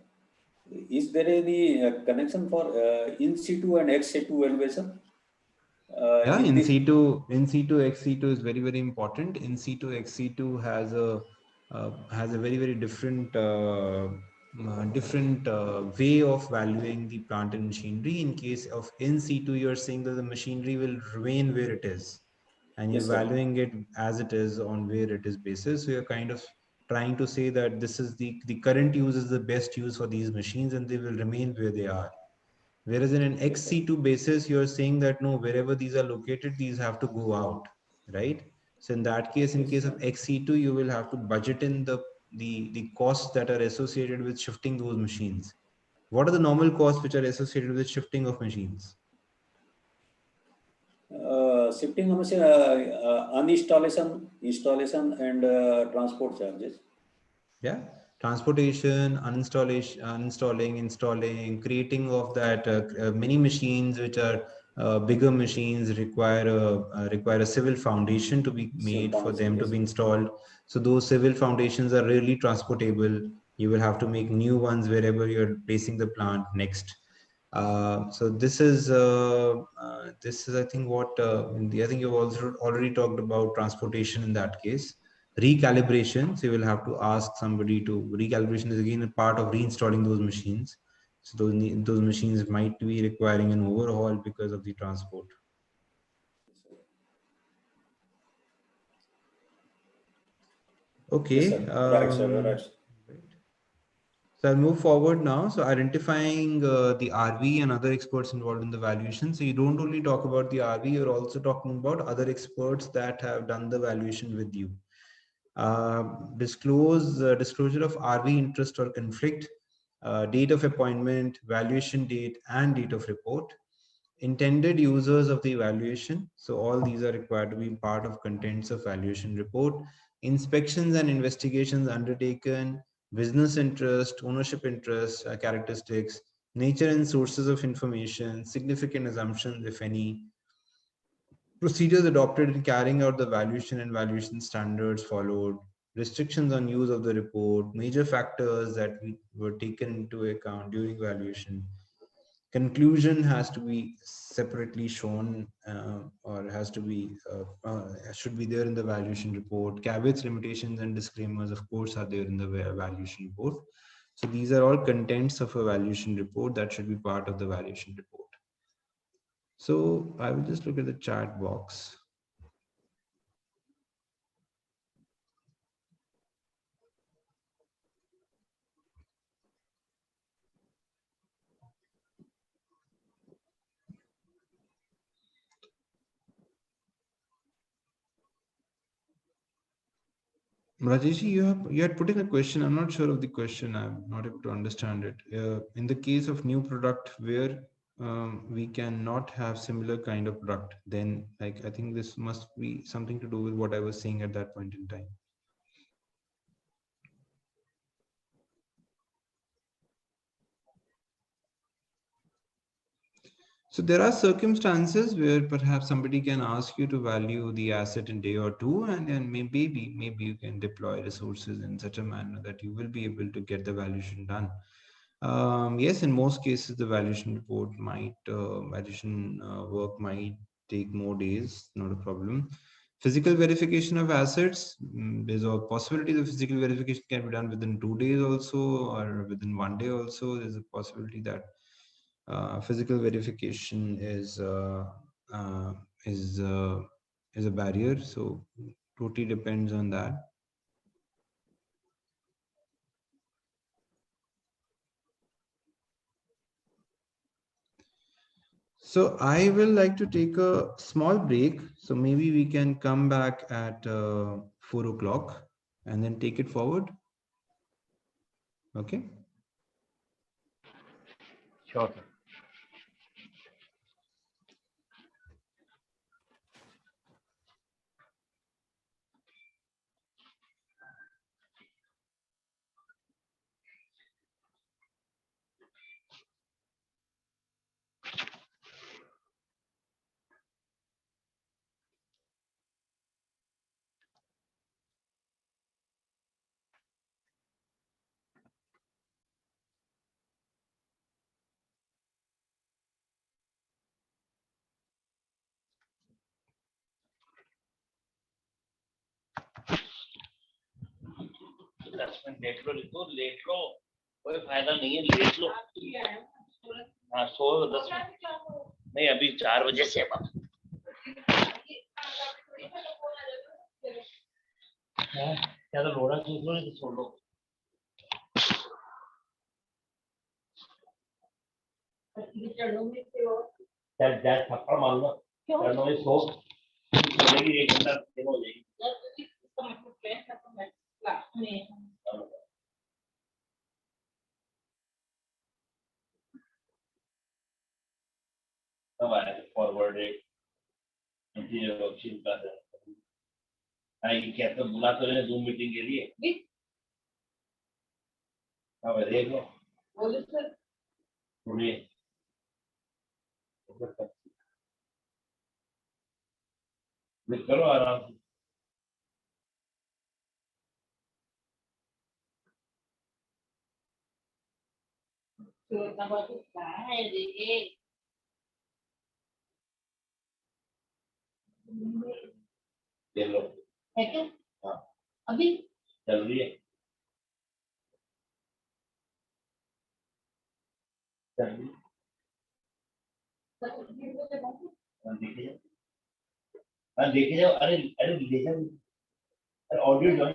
Speaker 5: is there any connection for in situ and ex situ valuation?
Speaker 1: Yeah, in situ, ex situ is very, very important. In situ, ex situ has a very, very different way of valuing the plant and machinery. In case of in situ, you're saying that the machinery will remain where it is, and you're
Speaker 5: Yes, sir.
Speaker 1: valuing it as it is on where it is basis. So you're kind of trying to say that this is the current use is the best use for these machines, and they will remain where they are. Whereas in an XC2 basis, you're saying that no, wherever these are located, these have to go out, right? So in that case, in case of XC2, you will have to budget in the costs that are associated with shifting those machines. What are the normal costs which are associated with shifting of machines?
Speaker 5: Shifting of machine, installation, and transport charges.
Speaker 1: Yeah, transportation, installing, creating of that many machines which are bigger machines require a civil foundation to be made for them to be installed. So those civil foundations are rarely transportable. You will have to make new ones wherever you're placing the plant next. So this is I think what I think you've also already talked about transportation in that case. Recalibration, so you will have to ask somebody to recalibration is again a part of reinstalling those machines. So those machines might be requiring an overhaul because of the transport. Okay.
Speaker 5: Yes, sir. Right, sir. Right.
Speaker 1: So I'll move forward now. So identifying the RV and other experts involved in the valuation. So you don't only talk about the RV, you're also talking about other experts that have done the valuation with you. Disclosure of RV interest or conflict, date of appointment, valuation date, and date of report. Intended users of the evaluation. So all these are required to be part of contents of valuation report. Inspections and investigations undertaken, business interest, ownership interest, characteristics, nature and sources of information, significant assumptions, if any, procedures adopted in carrying out the valuation and valuation standards followed, restrictions on use of the report, major factors that were taken into account during valuation. Conclusion has to be separately shown or has to be should be there in the valuation report. Caveats, limitations, and disclaimers, of course, are there in the valuation report. So these are all contents of a valuation report that should be part of the valuation report. So I will just look at the chat box. Rajesh, you had put in a question. I'm not sure of the question. I'm not able to understand it. In the case of new product where we cannot have similar kind of product, then like I think this must be something to do with what I was saying at that point in time. So there are circumstances where perhaps somebody can ask you to value the asset in day or two, and then maybe you can deploy resources in such a manner that you will be able to get the valuation done. Yes, in most cases, the valuation report might, valuation work might take more days, not a problem. Physical verification of assets, there's a possibility the physical verification can be done within 2 days also, or within 1 day also. There's a possibility that physical verification is uh, is uh, is a barrier. So totally depends on that. So I will like to take a small break. So maybe we can come back at 4 o'clock and then take it forward. Okay.
Speaker 11: Sure. लेट लो कोई फायदा नहीं है late लो हाँ 10 नहीं अभी 4 बजे से क्या तो लोड़ा खींच लो नहीं तो छोड़ लो थप्पड़ मार लो चढ़ो में सो चलेगी 1 घंटा हो जाएगी तब आया फॉरवर्ड एक इंटीरियर ऑप्शन का है क्या तो बुला तो लेने जूम मीटिंग के लिए अब देख लो बोलो सर सुनिए करो आराम से तो तब तो है देखिए ले लो है क्या हाँ अभी चल रही है चल रही है देखिए जाओ अरे अरे ले जाओ अरे audio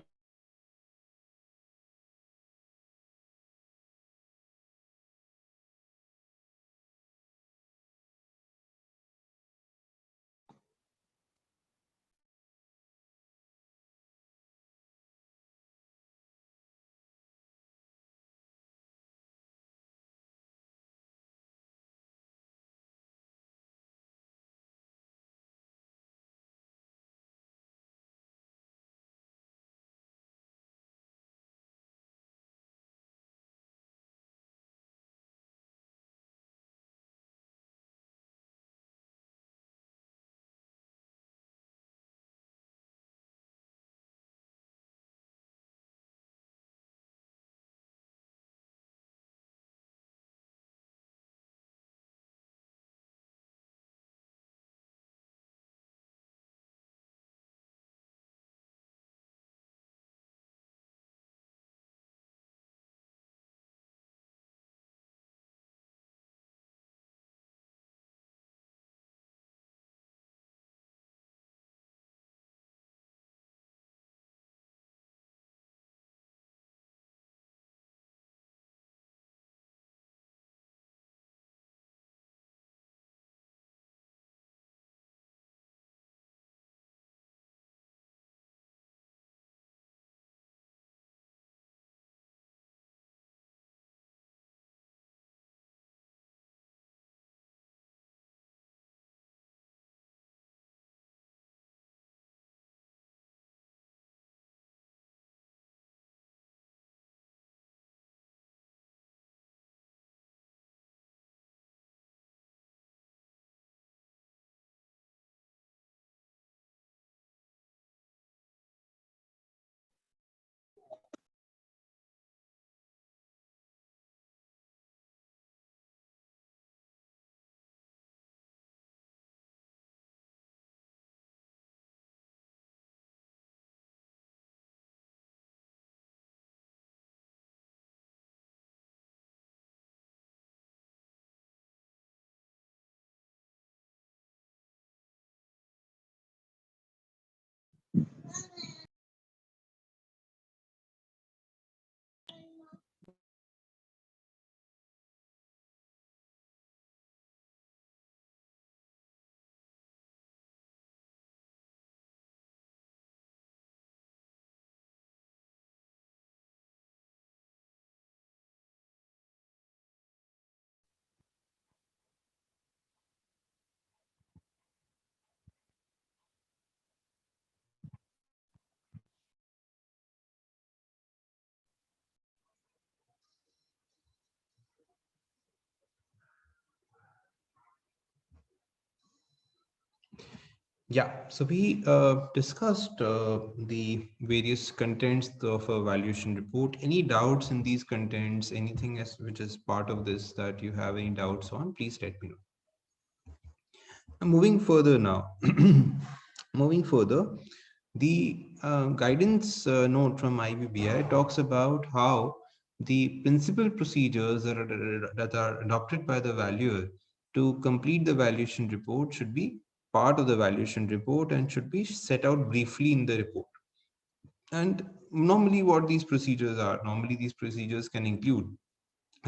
Speaker 1: Yeah, so we discussed the various contents of a valuation report. Any doubts in these contents, anything which is part of this that you have any doubts on, please let me know. Moving further now, moving further, the guidance note from IBBI talks about how the principal procedures that are adopted by the valuer to complete the valuation report should be part of the valuation report and should be set out briefly in the report. And normally what these procedures are, normally these procedures can include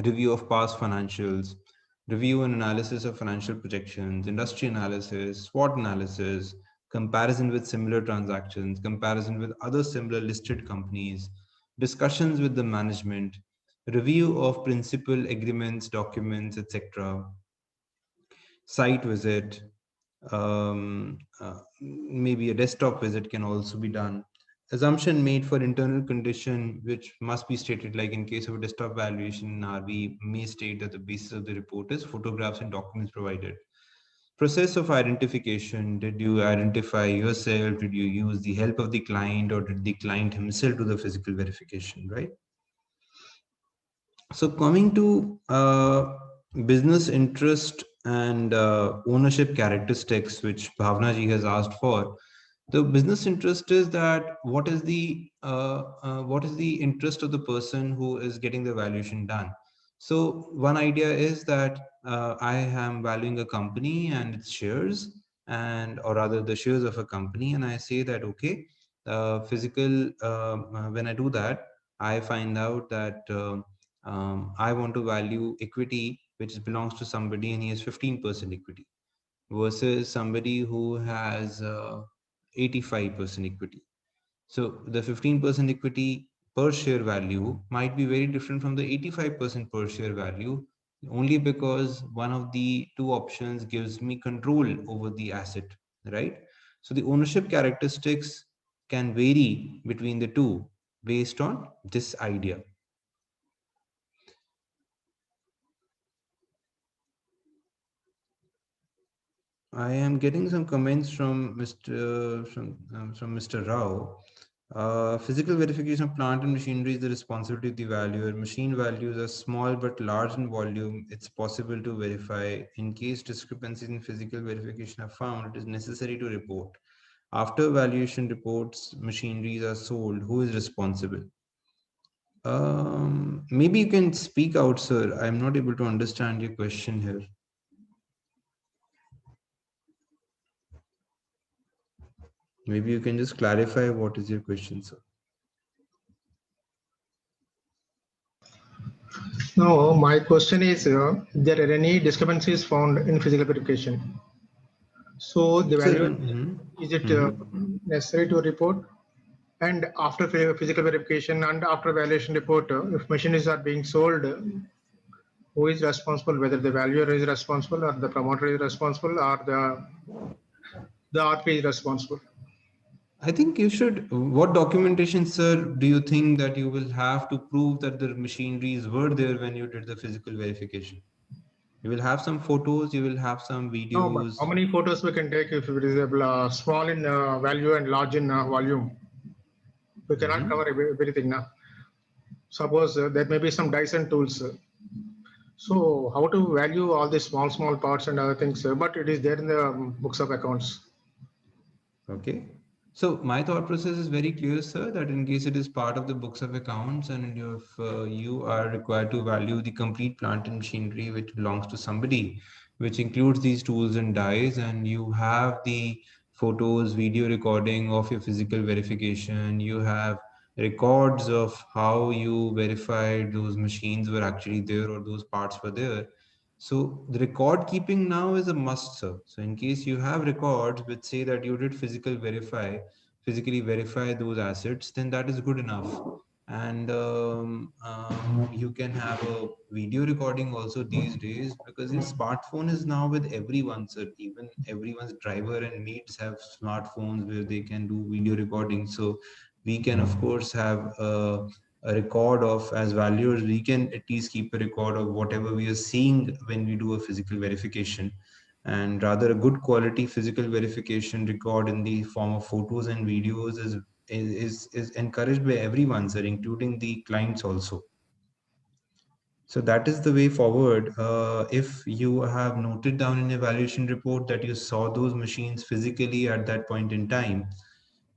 Speaker 1: review of past financials, review and analysis of financial projections, industry analysis, SWOT analysis, comparison with similar transactions, comparison with other similar listed companies, discussions with the management, review of principal agreements, documents, etc., site visit, maybe a desktop visit can also be done. Assumption made for internal condition, which must be stated, like in case of a desktop valuation, we may state that the basis of the report is photographs and documents provided. Process of identification, did you identify yourself? Did you use the help of the client, or did the client himself do the physical verification, right? So coming to business interest and ownership characteristics, which Bhavna ji has asked for. The business interest is that what is the interest of the person who is getting the valuation done. So one idea is that I am valuing a company and its shares, and or rather the shares of a company, and I say that okay, when I do that, I find out that I want to value equity which belongs to somebody and he has 15% equity versus somebody who has 85% equity. So the 15% equity per share value might be very different from the 85% per share value, only because one of the two options gives me control over the asset, right? So the ownership characteristics can vary between the two based on this idea. I am getting some comments from Mr. Rao. Physical verification of plant and machinery is the responsibility of the valuer. Machine values are small but large in volume. It's possible to verify. In case discrepancies in physical verification are found, it is necessary to report. After valuation reports, machineries are sold. Who is responsible? Maybe you can speak out, sir. I'm not able to understand your question here. Maybe you can just clarify what is your question, sir.
Speaker 13: No, my question is, there are any discrepancies found in physical verification? So the value, is it necessary to report? And after physical verification and after valuation report, if machines are being sold, who is responsible? Whether the valuer is responsible, or the promoter is responsible, or the RP is responsible?
Speaker 1: I think you should. What documentation, sir, do you think that you will have to prove that the machineries were there when you did the physical verification? You will have some photos, you will have some videos.
Speaker 13: No, how many photos we can take if it is small in value and large in volume? We cannot cover everything now. Suppose there may be some Dyson tools. So how to value all these small parts and other things, but it is there in the books of accounts.
Speaker 1: Okay. So my thought process is very clear, sir, that in case it is part of the books of accounts and if you are required to value the complete plant and machinery which belongs to somebody, which includes these tools and dies, and you have the photos, video recording of your physical verification, you have records of how you verified those machines were actually there or those parts were there. So the record keeping now is a must, sir. So in case you have records which say that you did physically verify those assets, then that is good enough. And you can have a video recording also these days, because your smartphone is now with everyone, sir. Even everyone's driver and maids have smartphones where they can do video recording. So we can of course have a record of, as valuers, we can at least keep a record of whatever we are seeing when we do a physical verification. and rather a good quality physical verification record in the form of photos and videos is encouraged by everyone, sir, including the clients also. So that is the way forward. If you have noted down in evaluation report that you saw those machines physically at that point in time,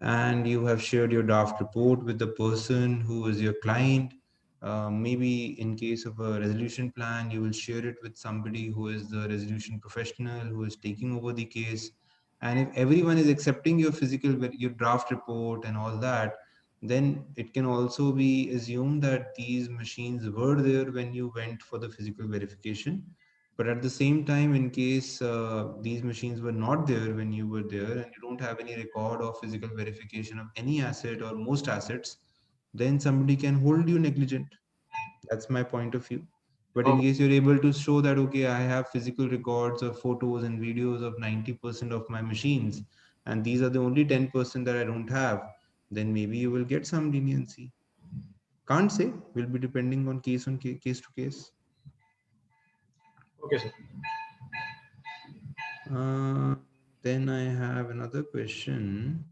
Speaker 1: and you have shared your draft report with the person who is your client, maybe in case of a resolution plan, you will share it with somebody who is the resolution professional who is taking over the case. And if everyone is accepting your your draft report and all that, then it can also be assumed that these machines were there when you went for the physical verification. But at the same time, in case these machines were not there when you were there and you don't have any record of physical verification of any asset or most assets, then somebody can hold you negligent. That's my point of view. But in case you're able to show that, okay, I have physical records of photos and videos of 90% of my machines, and these are the only 10% that I don't have, then maybe you will get some leniency. Can't say, will be depending on case to case.
Speaker 13: Okay, sir.
Speaker 1: Then I have another question.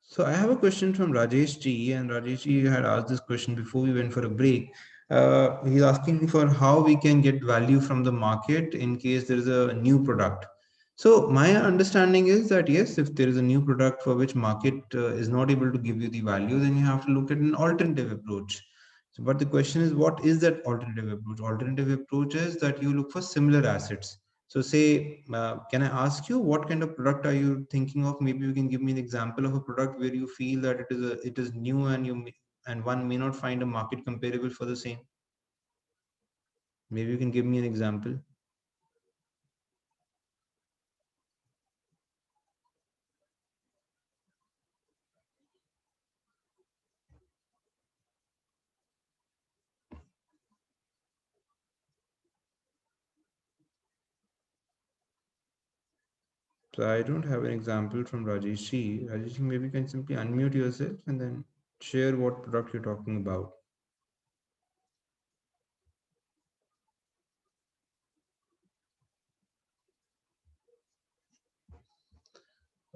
Speaker 1: So I have a question from Rajesh G, and Rajesh G had asked this question before we went for a break. He's asking for how we can get value from the market in case there is a new product. So my understanding is that yes, if there is a new product for which market is not able to give you the value, then you have to look at an alternative approach. So, but the question is, what is that alternative approach? Alternative approach is that you look for similar assets. So say, can I ask you what kind of product are you thinking of? Maybe you can give me an example of a product where you feel that it is new and one may not find a market comparable for the same. Maybe you can give me an example. So I don't have an example from Rajesh. Rajesh, maybe you can simply unmute yourself and then share what product you're talking about.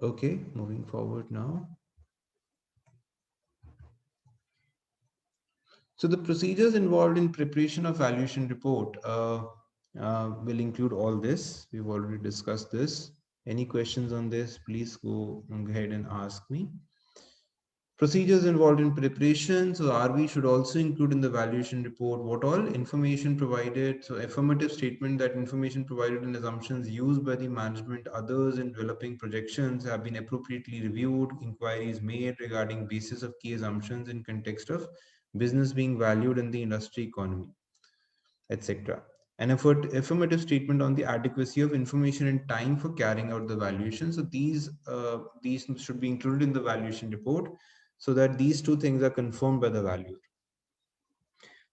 Speaker 1: Okay, moving forward now. So the procedures involved in preparation of valuation report will include all this. We've already discussed this. Any questions on this, please go ahead and ask me. Procedures involved in preparation. So RV should also include in the valuation report what all information provided. So affirmative statement that information provided and assumptions used by the management, others in developing projections have been appropriately reviewed, inquiries made regarding basis of key assumptions in context of business being valued in the industry economy, etc. An affirmative statement on the adequacy of information and time for carrying out the valuation. So these should be included in the valuation report so that these two things are confirmed by the valuer.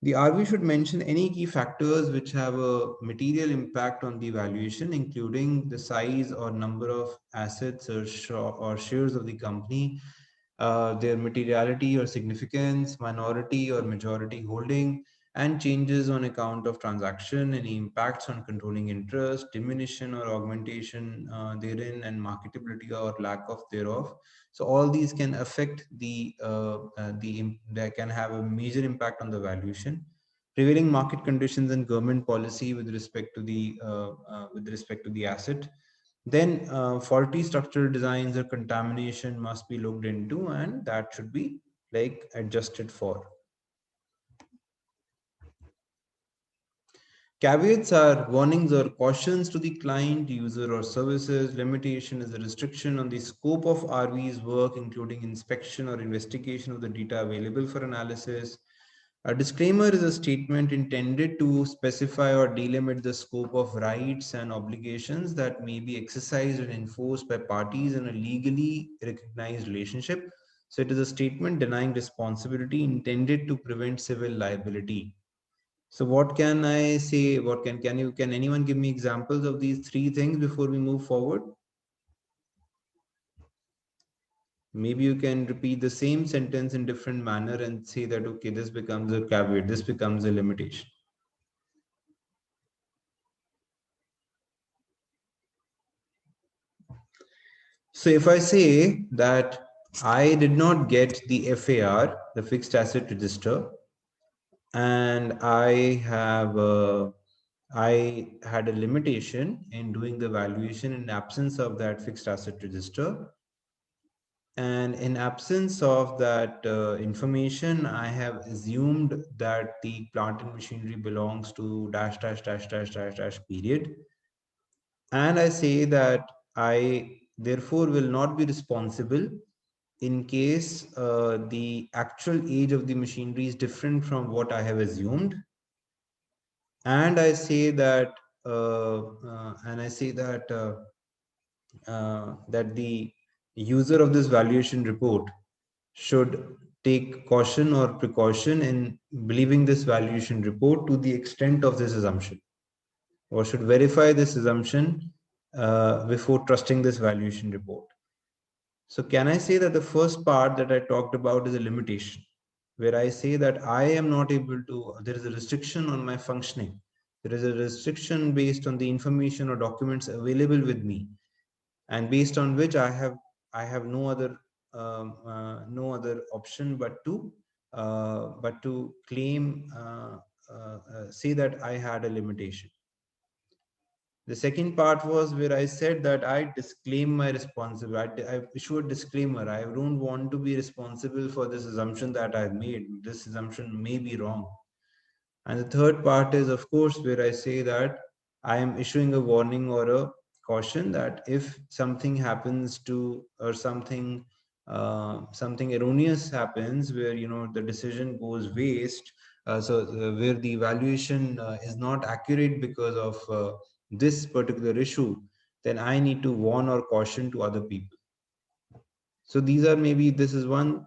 Speaker 1: The RV should mention any key factors which have a material impact on the valuation, including the size or number of assets or shares of the company, their materiality or significance, minority or majority holding, and changes on account of transaction, any impacts on controlling interest, diminution or augmentation therein, and marketability or lack of thereof. So all these can affect that can have a major impact on the valuation. Prevailing market conditions and government policy with respect to the asset. Then faulty structural designs or contamination must be looked into, and that should be like adjusted for. Caveats are warnings or cautions to the client, user, or services. Limitation is a restriction on the scope of RV's work, including inspection or investigation of the data available for analysis. A disclaimer is a statement intended to specify or delimit the scope of rights and obligations that may be exercised and enforced by parties in a legally recognized relationship. So it is a statement denying responsibility intended to prevent civil liability. So what can I say? Can anyone give me examples of these three things before we move forward? maybe you can repeat the same sentence in different manner and say that, okay, this becomes a caveat, this becomes a limitation. So if I say that I did not get the FAR, the fixed asset register, and I had a limitation in doing the valuation in absence of that fixed asset register. And in absence of that information, I have assumed that the plant and machinery belongs to dash, dash, dash, dash, dash, dash period. And I say that I therefore will not be responsible in case the actual age of the machinery is different from what I have assumed. And I say that that the user of this valuation report should take caution or precaution in believing this valuation report to the extent of this assumption, or should verify this assumption before trusting this valuation report. So can I say that the first part that I talked about is a limitation, where I say that I am not able to, there is a restriction on my functioning. There is a restriction based on the information or documents available with me, and based on which I have no other option but to claim say that I had a limitation. The second part was where I said that I disclaim my responsibility. I issue a disclaimer. I don't want to be responsible for this assumption that I've made. This assumption may be wrong. And the third part is, of course, where I say that I am issuing a warning or a caution that if something happens to, or something erroneous happens, where the decision goes waste, where the evaluation is not accurate because of this particular issue, then I need to warn or caution to other people. So these are, maybe this is one.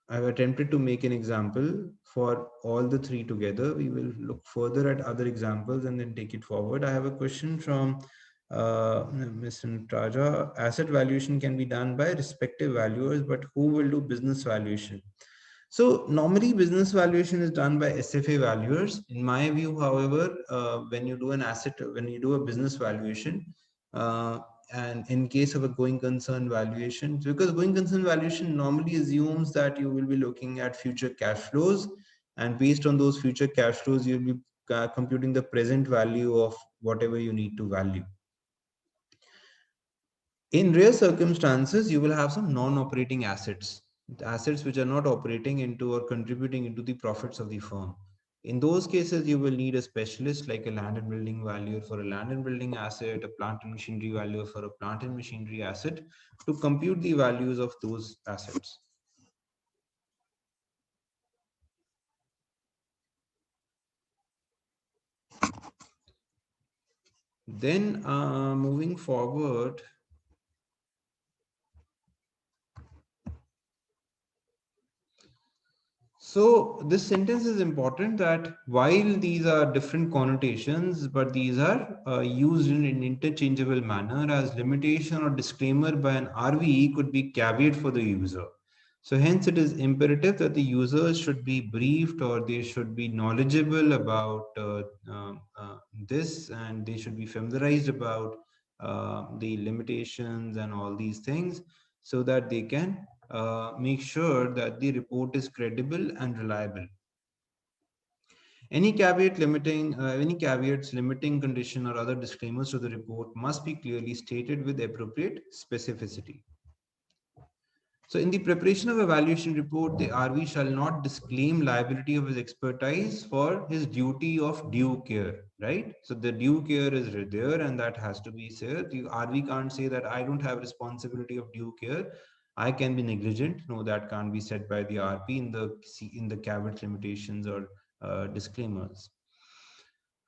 Speaker 1: I've attempted to make an example for all the three together. We will look further at other examples and then take it forward. I have a question from Ms. Raja. Asset valuation can be done by respective valuers, but who will do business valuation? So normally business valuation is done by SFA valuers. In my view, however, when you do a business valuation, and in case of a going concern valuation, because going concern valuation normally assumes that you will be looking at future cash flows, and based on those future cash flows, you'll be computing the present value of whatever you need to value. In rare circumstances, you will have some non-operating assets, assets which are not operating into or contributing into the profits of the firm. In those cases, you will need a specialist like a land and building valuer for a land and building asset, a plant and machinery valuer for a plant and machinery asset, to compute the values of those assets. Then moving forward, so this sentence is important, that while these are different connotations, but these are used in an interchangeable manner, as limitation or disclaimer by an RVE could be caveat for the user. So hence it is imperative that the users should be briefed, or they should be knowledgeable about this, and they should be familiarized about the limitations and all these things, so that they can make sure that the report is credible and reliable. Any caveats limiting condition or other disclaimers to the report must be clearly stated with appropriate specificity. So in the preparation of a valuation report, the RV shall not disclaim liability of his expertise for his duty of due care, right? So the due care is there, and that has to be said. The RV can't say that I don't have responsibility of due care, I can be negligent. No, that can't be said by the RP in the caveat limitations or disclaimers.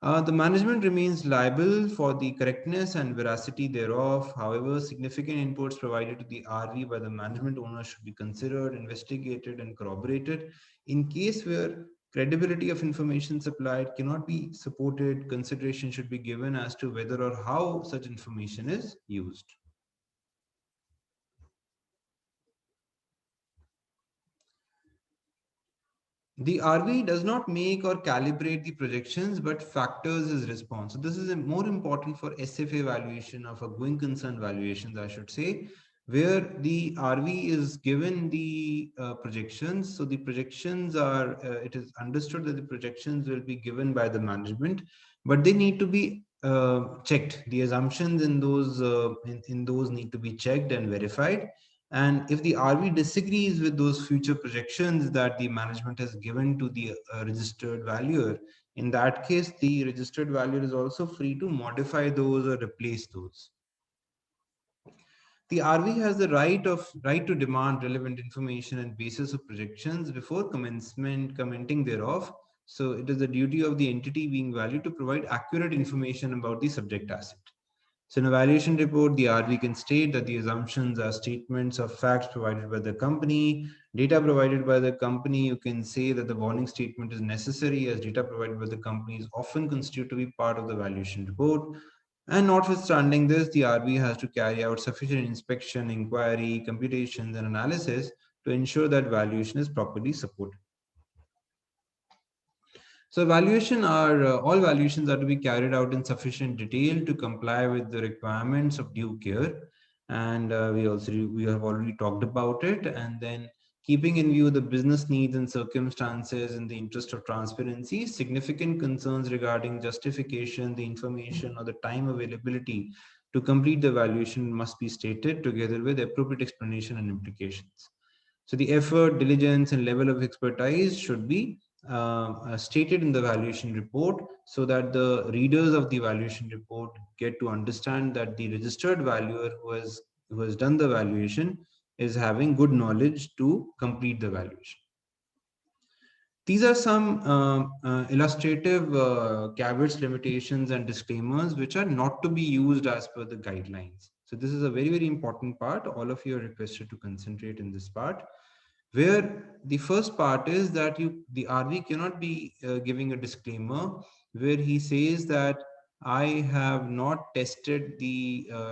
Speaker 1: The management remains liable for the correctness and veracity thereof. However, significant inputs provided to the RV by the management owner should be considered, investigated, and corroborated. In case where credibility of information supplied cannot be supported, consideration should be given as to whether or how such information is used. The RV does not make or calibrate the projections, but factors his response. So this is more important for SFA valuation, of a going concern valuations, I should say, where the RV is given the projections. So the projections are, it is understood that the projections will be given by the management, but they need to be checked. The assumptions in those in those need to be checked and verified. And if the RV disagrees with those future projections that the management has given to the registered valuer, in that case, the registered valuer is also free to modify those or replace those. The RV has the right to demand relevant information and basis of projections before commenting thereof. So it is the duty of the entity being valued to provide accurate information about the subject asset. So in a valuation report, the RV can state that the assumptions are statements of facts provided by the company, data provided by the company. You can say that the warning statement is necessary as data provided by the company is often constituted to be part of the valuation report. And notwithstanding this, the RV has to carry out sufficient inspection, inquiry, computations, and analysis to ensure that valuation is properly supported. So valuation are all valuations are to be carried out in sufficient detail to comply with the requirements of due care, and we have already talked about it. And then keeping in view the business needs and circumstances in the interest of transparency, significant concerns regarding justification, the information, or the time availability to complete the valuation must be stated together with appropriate explanation and implications. So the effort, diligence, and level of expertise should be stated in the valuation report so that the readers of the valuation report get to understand that the registered valuer who has done the valuation is having good knowledge to complete the valuation. These are some illustrative caveats, limitations, and disclaimers which are not to be used as per the guidelines. So this is a very, very important part. All of you are requested to concentrate in this part, where the first part is that the RV cannot be giving a disclaimer where he says that I have not tested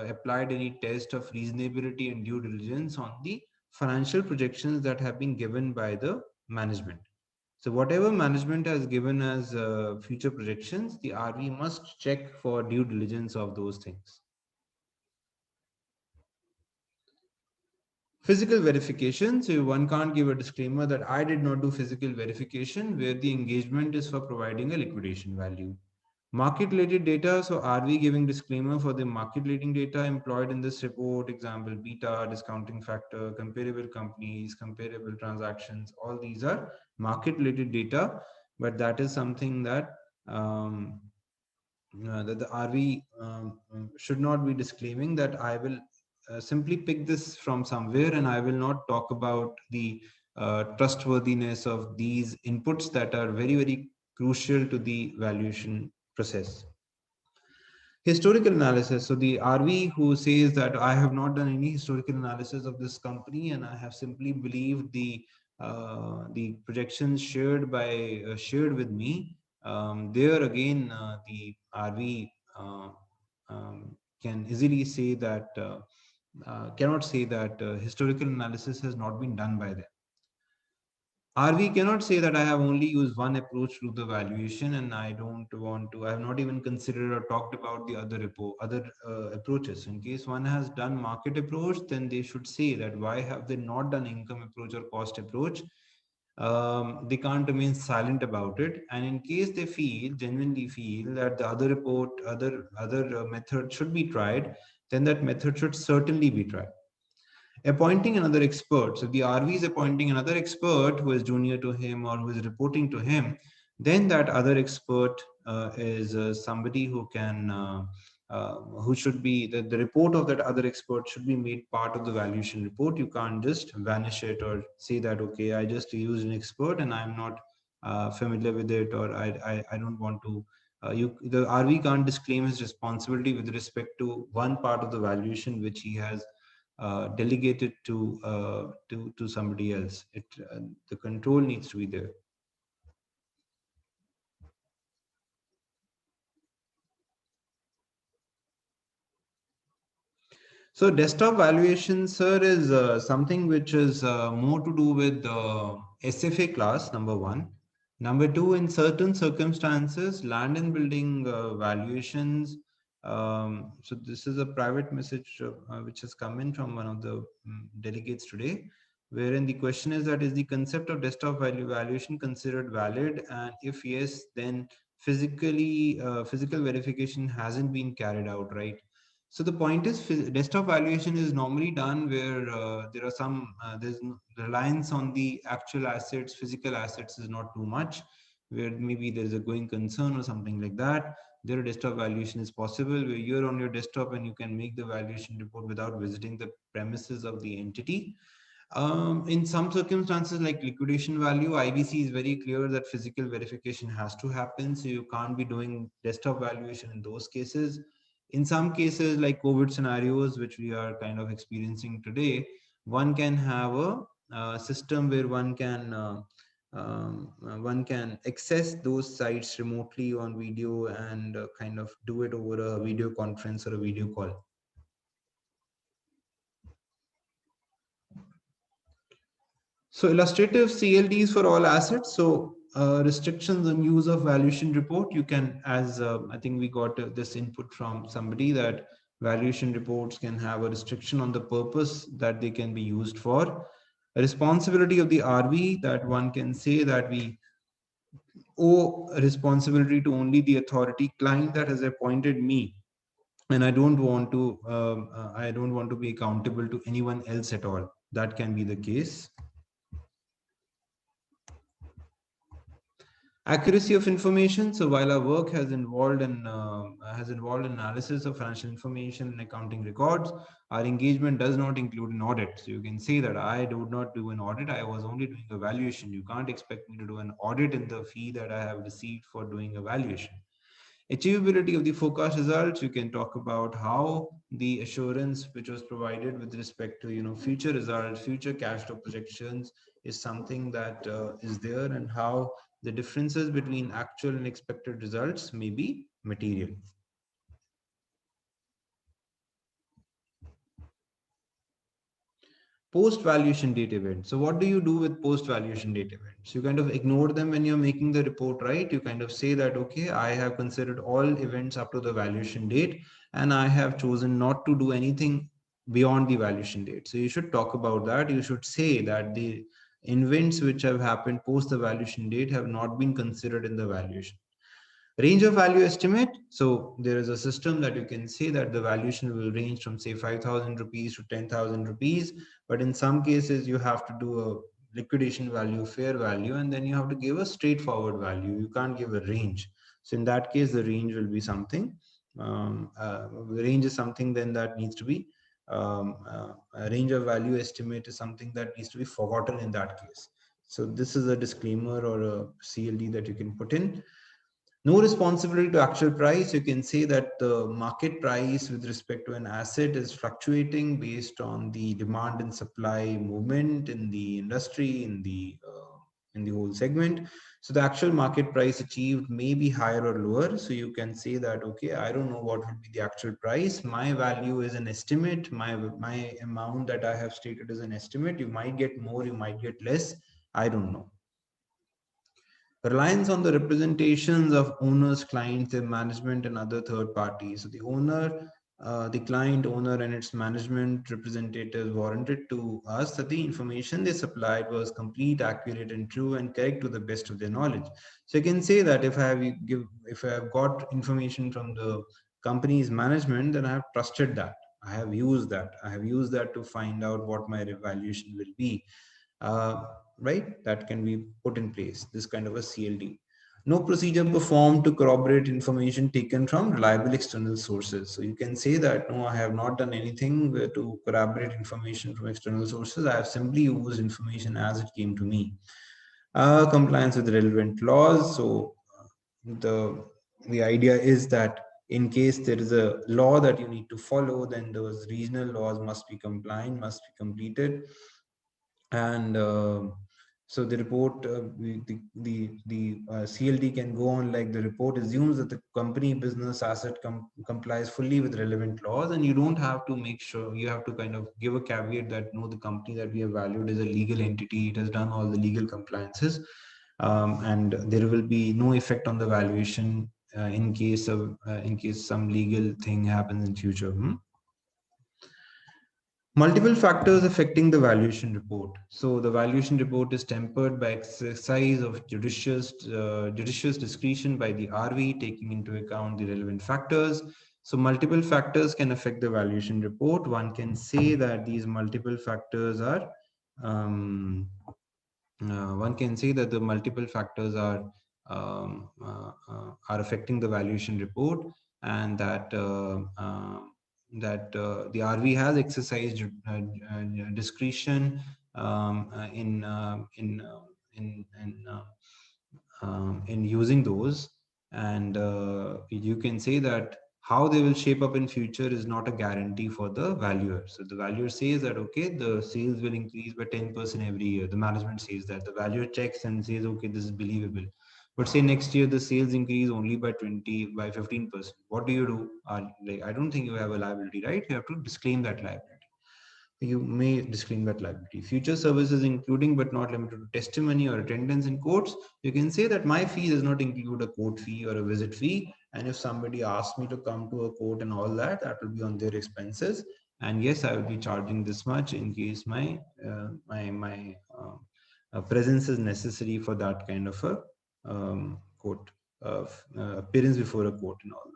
Speaker 1: applied any test of reasonability and due diligence on the financial projections that have been given by the management. So whatever management has given as future projections, the RV must check for due diligence of those things. Physical verification. So one can't give a disclaimer that I did not do physical verification where the engagement is for providing a liquidation value. Market related data. So are we giving disclaimer for the market relating data employed in this report? Example, beta, discounting factor, comparable companies, comparable transactions. All these are market related data, but that is something that that the RV should not be disclaiming that I will simply pick this from somewhere and I will not talk about the trustworthiness of these inputs that are very, very crucial to the valuation process. Historical analysis. So the RV who says that I have not done any historical analysis of this company and I have simply believed the projections shared with me. There again, the RV can easily say that cannot say that historical analysis has not been done by them. RV cannot say that I have only used one approach to the valuation and I have not even considered or talked about the other approaches. In case one has done market approach, then they should say that why have they not done income approach or cost approach? They can't remain silent about it. And in case they genuinely feel that the other method should be tried, then that method should certainly be tried. Appointing another expert. So the RV is appointing another expert who is junior to him or who is reporting to him, then that other expert is somebody who can who should be the report of that other expert should be made part of the valuation report. You can't just vanish it or say that, okay, I just used an expert and I'm not familiar with it, or I don't want to. The RV can't disclaim his responsibility with respect to one part of the valuation which he has delegated to somebody else. The control needs to be there. So desktop valuation, sir, is something which is more to do with the SFA class, number one. Number two, in certain circumstances, land and building valuations. So this is a private message which has come in from one of the delegates today, wherein the question is that, is the concept of desktop value valuation considered valid? And if yes, then physical verification hasn't been carried out, right? So the point is, desktop valuation is normally done where there are there's reliance on the actual assets, physical assets is not too much, where maybe there's a going concern or something like that. There a desktop valuation is possible where you're on your desktop and you can make the valuation report without visiting the premises of the entity. In some circumstances like liquidation value, IBC is very clear that physical verification has to happen. So you can't be doing desktop valuation in those cases. In some cases like COVID scenarios, which we are kind of experiencing today, one can have a system where one can access those sites remotely on video and kind of do it over a video conference or a video call. So illustrative CLDs for all assets. So restrictions on use of valuation report. You can, as I think we got this input from somebody, that valuation reports can have a restriction on the purpose that they can be used for. A responsibility of the RV, that one can say that we owe a responsibility to only the authority client that has appointed me, and I don't want to be accountable to anyone else at all. That can be the case. Accuracy of information. So while our work has involved analysis of financial information and accounting records, our engagement does not include an audit. So you can say that I do not do an audit. I was only doing a valuation. You can't expect me to do an audit in the fee that I have received for doing a valuation. Achievability of the forecast results. You can talk about how the assurance which was provided with respect to future results, future cash flow projections is something that is there, and how the differences between actual and expected results may be material. Post-valuation date event. So what do you do with post-valuation date events? You kind of ignore them when you're making the report, right? You kind of say that, okay, I have considered all events up to the valuation date, and I have chosen not to do anything beyond the valuation date. So you should talk about that. You should say that the events which have happened post the valuation date have not been considered in the valuation. Range of value estimate. So there is a system that you can say that the valuation will range from say 5,000 rupees to 10,000 rupees. But in some cases you have to do a liquidation value, fair value, and then you have to give a straightforward value. You can't give a range. So in that case, the range will be something. The range is something then that needs to be a range of value estimate is something that needs to be forgotten in that case. So this is a disclaimer or a CLD that you can put in. No responsibility to actual price. You can say that the market price with respect to an asset is fluctuating based on the demand and supply movement in the industry, in the whole segment. So the actual market price achieved may be higher or lower. So you can say that, okay, I don't know what would be the actual price. My value is an estimate. My amount that I have stated is an estimate. You might get more, you might get less. I don't know. Reliance on the representations of owners, clients, their management, and other third parties. So the owner, the client owner and its management representatives warranted to us that the information they supplied was complete, accurate, and true, and correct to the best of their knowledge. So you can say that if I have got information from the company's management, then I have trusted that. I have used that. I have used that to find out what my evaluation will be. Right, that can be put in place, this kind of a CLD. No procedure performed to corroborate information taken from reliable external sources. So you can say that, no, I have not done anything to corroborate information from external sources. I have simply used information as it came to me. Compliance with relevant laws. So the idea is that in case there is a law that you need to follow, then those regional laws must be compliant, must be completed. And so the report, the CLD can go on like the report assumes that the company business asset complies fully with relevant laws, and you don't have to make sure, you have to kind of give a caveat that no, the company that we have valued is a legal entity, it has done all the legal compliances. and there will be no effect on the valuation in case some legal thing happens in future. Multiple factors affecting the valuation report. So the valuation report is tempered by exercise of judicious discretion by the RV, taking into account the relevant factors. So multiple factors can affect the valuation report. One can say that these multiple factors are the multiple factors are affecting the valuation report, and that the RV has exercised discretion in using those, and you can say that how they will shape up in future is not a guarantee for the valuer. So the valuer says that, okay, the sales will increase by 10% every year. The management says that. The valuer checks and says, okay, this is believable. But say next year the sales increase only by 15%. What do you do? Like, I don't think you have a liability, right? You have to disclaim that liability. You may disclaim that liability. Future services, including but not limited to testimony or attendance in courts, you can say that my fee does not include a court fee or a visit fee. And if somebody asks me to come to a court and all that, that will be on their expenses. And yes, I will be charging this much in case my presence is necessary for that kind of a court appearance before a court and all that.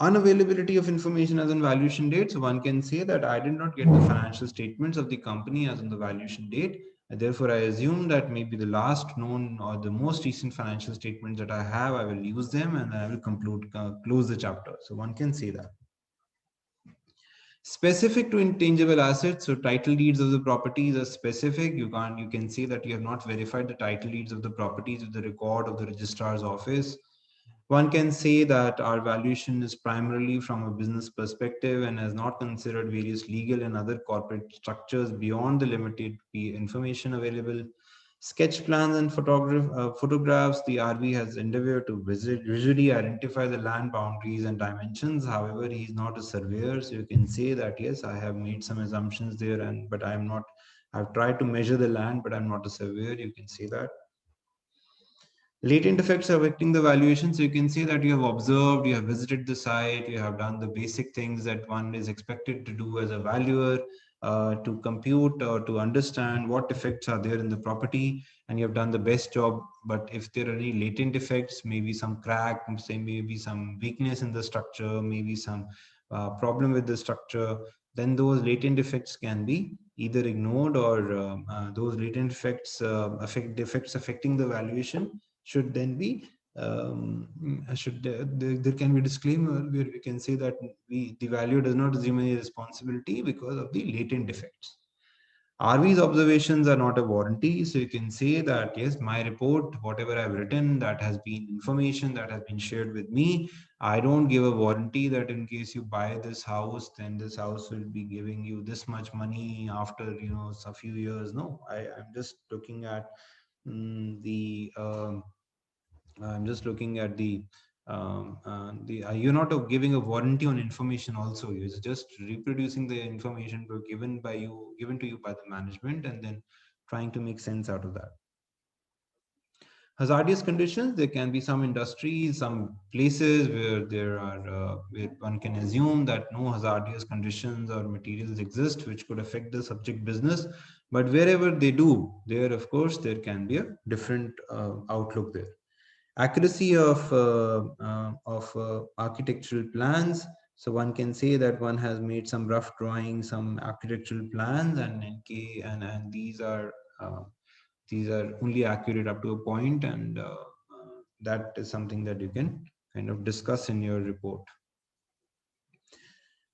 Speaker 1: Unavailability of information as on valuation date. So one can say that I did not get the financial statements of the company as on the valuation date. And therefore, I assume that maybe the last known or the most recent financial statements that I have, I will use them and I will close the chapter. So one can say that. Specific to intangible assets, so title deeds of the properties are specific. You can say that you have not verified the title deeds of the properties with the record of the registrar's office. One can say that our valuation is primarily from a business perspective and has not considered various legal and other corporate structures beyond the limited information available. Sketch plans and photographs, the RV has endeavored to visually identify the land boundaries and dimensions. However, he is not a surveyor, so you can say that, yes, I have made some assumptions there, but I've tried to measure the land, but I'm not a surveyor. You can say that. Latent effects affecting the valuation. So you can say that you have observed, you have visited the site, you have done the basic things that one is expected to do as a valuer to compute or to understand what effects are there in the property, and you have done the best job. But if there are any latent effects, maybe some crack, say maybe some weakness in the structure, maybe some problem with the structure, then those latent effects can be either ignored, or those latent effects affecting the valuation should then be there can be a disclaimer where we can say that the valuer does not assume any responsibility because of the latent effects. RV's observations are not a warranty, so you can say that, yes, my report, whatever I've written, that has been information that has been shared with me. I don't give a warranty that in case you buy this house, then this house will be giving you this much money after a few years. No, I'm just looking at you're not giving a warranty on information also. You're just reproducing the information given to you by the management, and then trying to make sense out of that. Hazardous conditions. There can be some industries, some places where where one can assume that no hazardous conditions or materials exist which could affect the subject business. But wherever they do, there, of course, there can be a different outlook there. Accuracy of architectural plans. So one can say that one has made some rough drawings, some architectural plans, and these are only accurate up to a point, and that is something that you can kind of discuss in your report.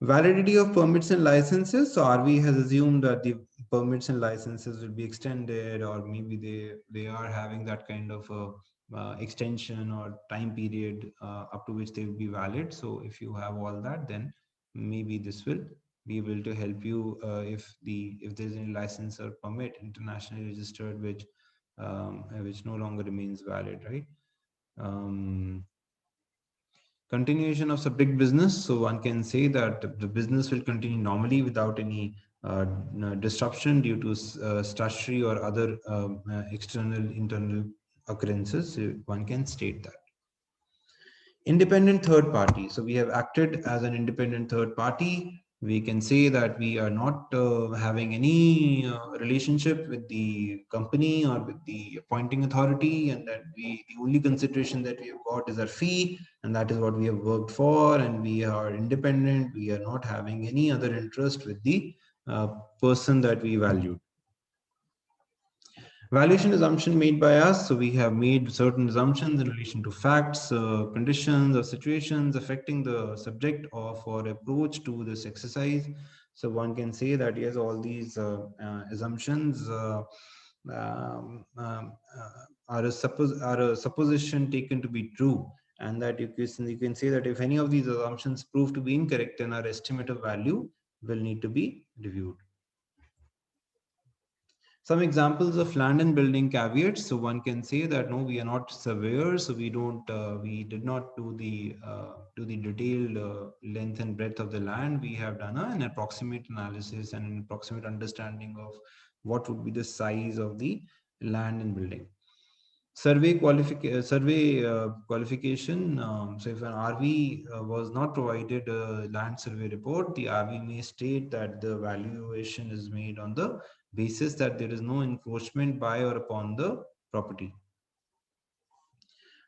Speaker 1: Validity of permits and licenses. So RV has assumed that the permits and licenses will be extended, or maybe they are having that kind of extension or time period up to which they will be valid. So if you have all that, then maybe this will be able to help you if there's any license or permit internationally registered which no longer remains valid, right? Continuation of subject business. So one can say that the business will continue normally without any disruption due to statutory or other external internal occurrences, one can state that. Independent third party. So we have acted as an independent third party. We can say that we are not having any relationship with the company or with the appointing authority, and that the only consideration that we have got is our fee, and that is what we have worked for, and we are independent. We are not having any other interest with the person that we valued. Valuation assumption made by us. So we have made certain assumptions in relation to facts, conditions, or situations affecting the subject of or approach to this exercise. So one can say that yes, all these assumptions are a supposition taken to be true, and that you can say that if any of these assumptions prove to be incorrect, then our estimate of value will need to be reviewed. Some examples of land and building caveats. So one can say that no, we are not surveyors, so we did not do the detailed length and breadth of the land. We have done an approximate analysis and an approximate understanding of what would be the size of the land and building. Survey qualification. So if an RV was not provided a land survey report, the RV may state that the valuation is made on the basis that there is no encroachment by or upon the property.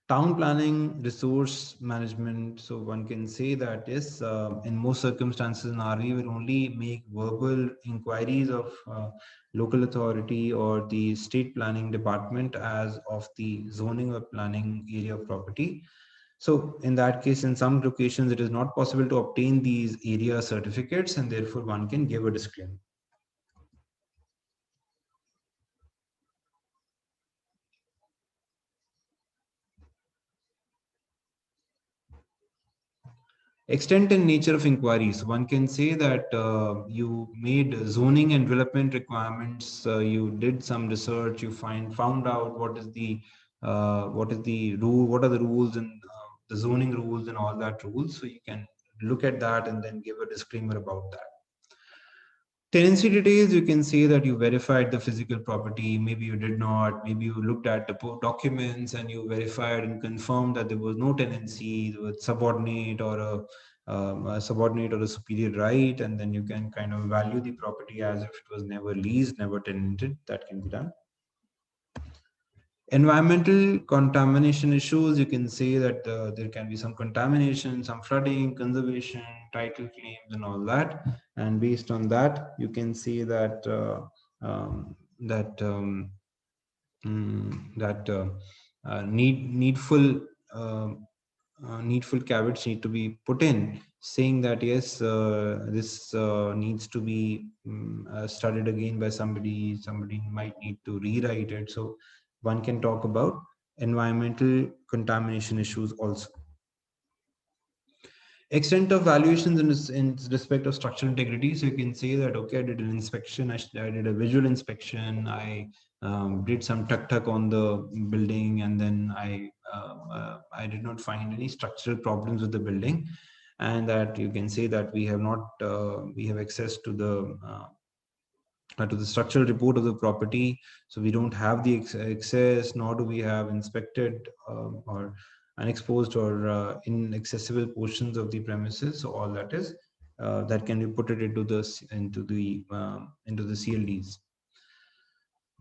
Speaker 1: Town planning, resource management. So one can say that yes, in most circumstances, an RV will only make verbal inquiries of local authority or the state planning department as of the zoning or planning area of property. So in that case, in some locations, it is not possible to obtain these area certificates, and therefore one can give a disclaimer. Extent and nature of inquiries. One can say that you made zoning and development requirements. You did some research. You found out what is the rule, what are the rules and the zoning rules and all that rules. So you can look at that and then give a disclaimer about that. Tenancy details, you can say that you verified the physical property, maybe you did not, maybe you looked at the documents and you verified and confirmed that there was no tenancy with subordinate or a subordinate or a superior right, and then you can kind of value the property as if it was never leased, never tenanted. That can be done. Environmental contamination issues, you can say that there can be some contamination, some flooding, conservation, title claims, and all that. And based on that, you can say that needful caveats need to be put in, saying that yes, this needs to be studied again by somebody. Somebody might need to rewrite it. So one can talk about environmental contamination issues also. Extent of valuations in respect of structural integrity. So you can say that, okay, I did an inspection, I did a visual inspection, I did some tuck on the building, and then I did not find any structural problems with the building, and that you can say that we have access to the structural report of the property. So we don't have the access, nor do we have inspected or unexposed or inaccessible portions of the premises. So all that is that can be put it into the CLDs.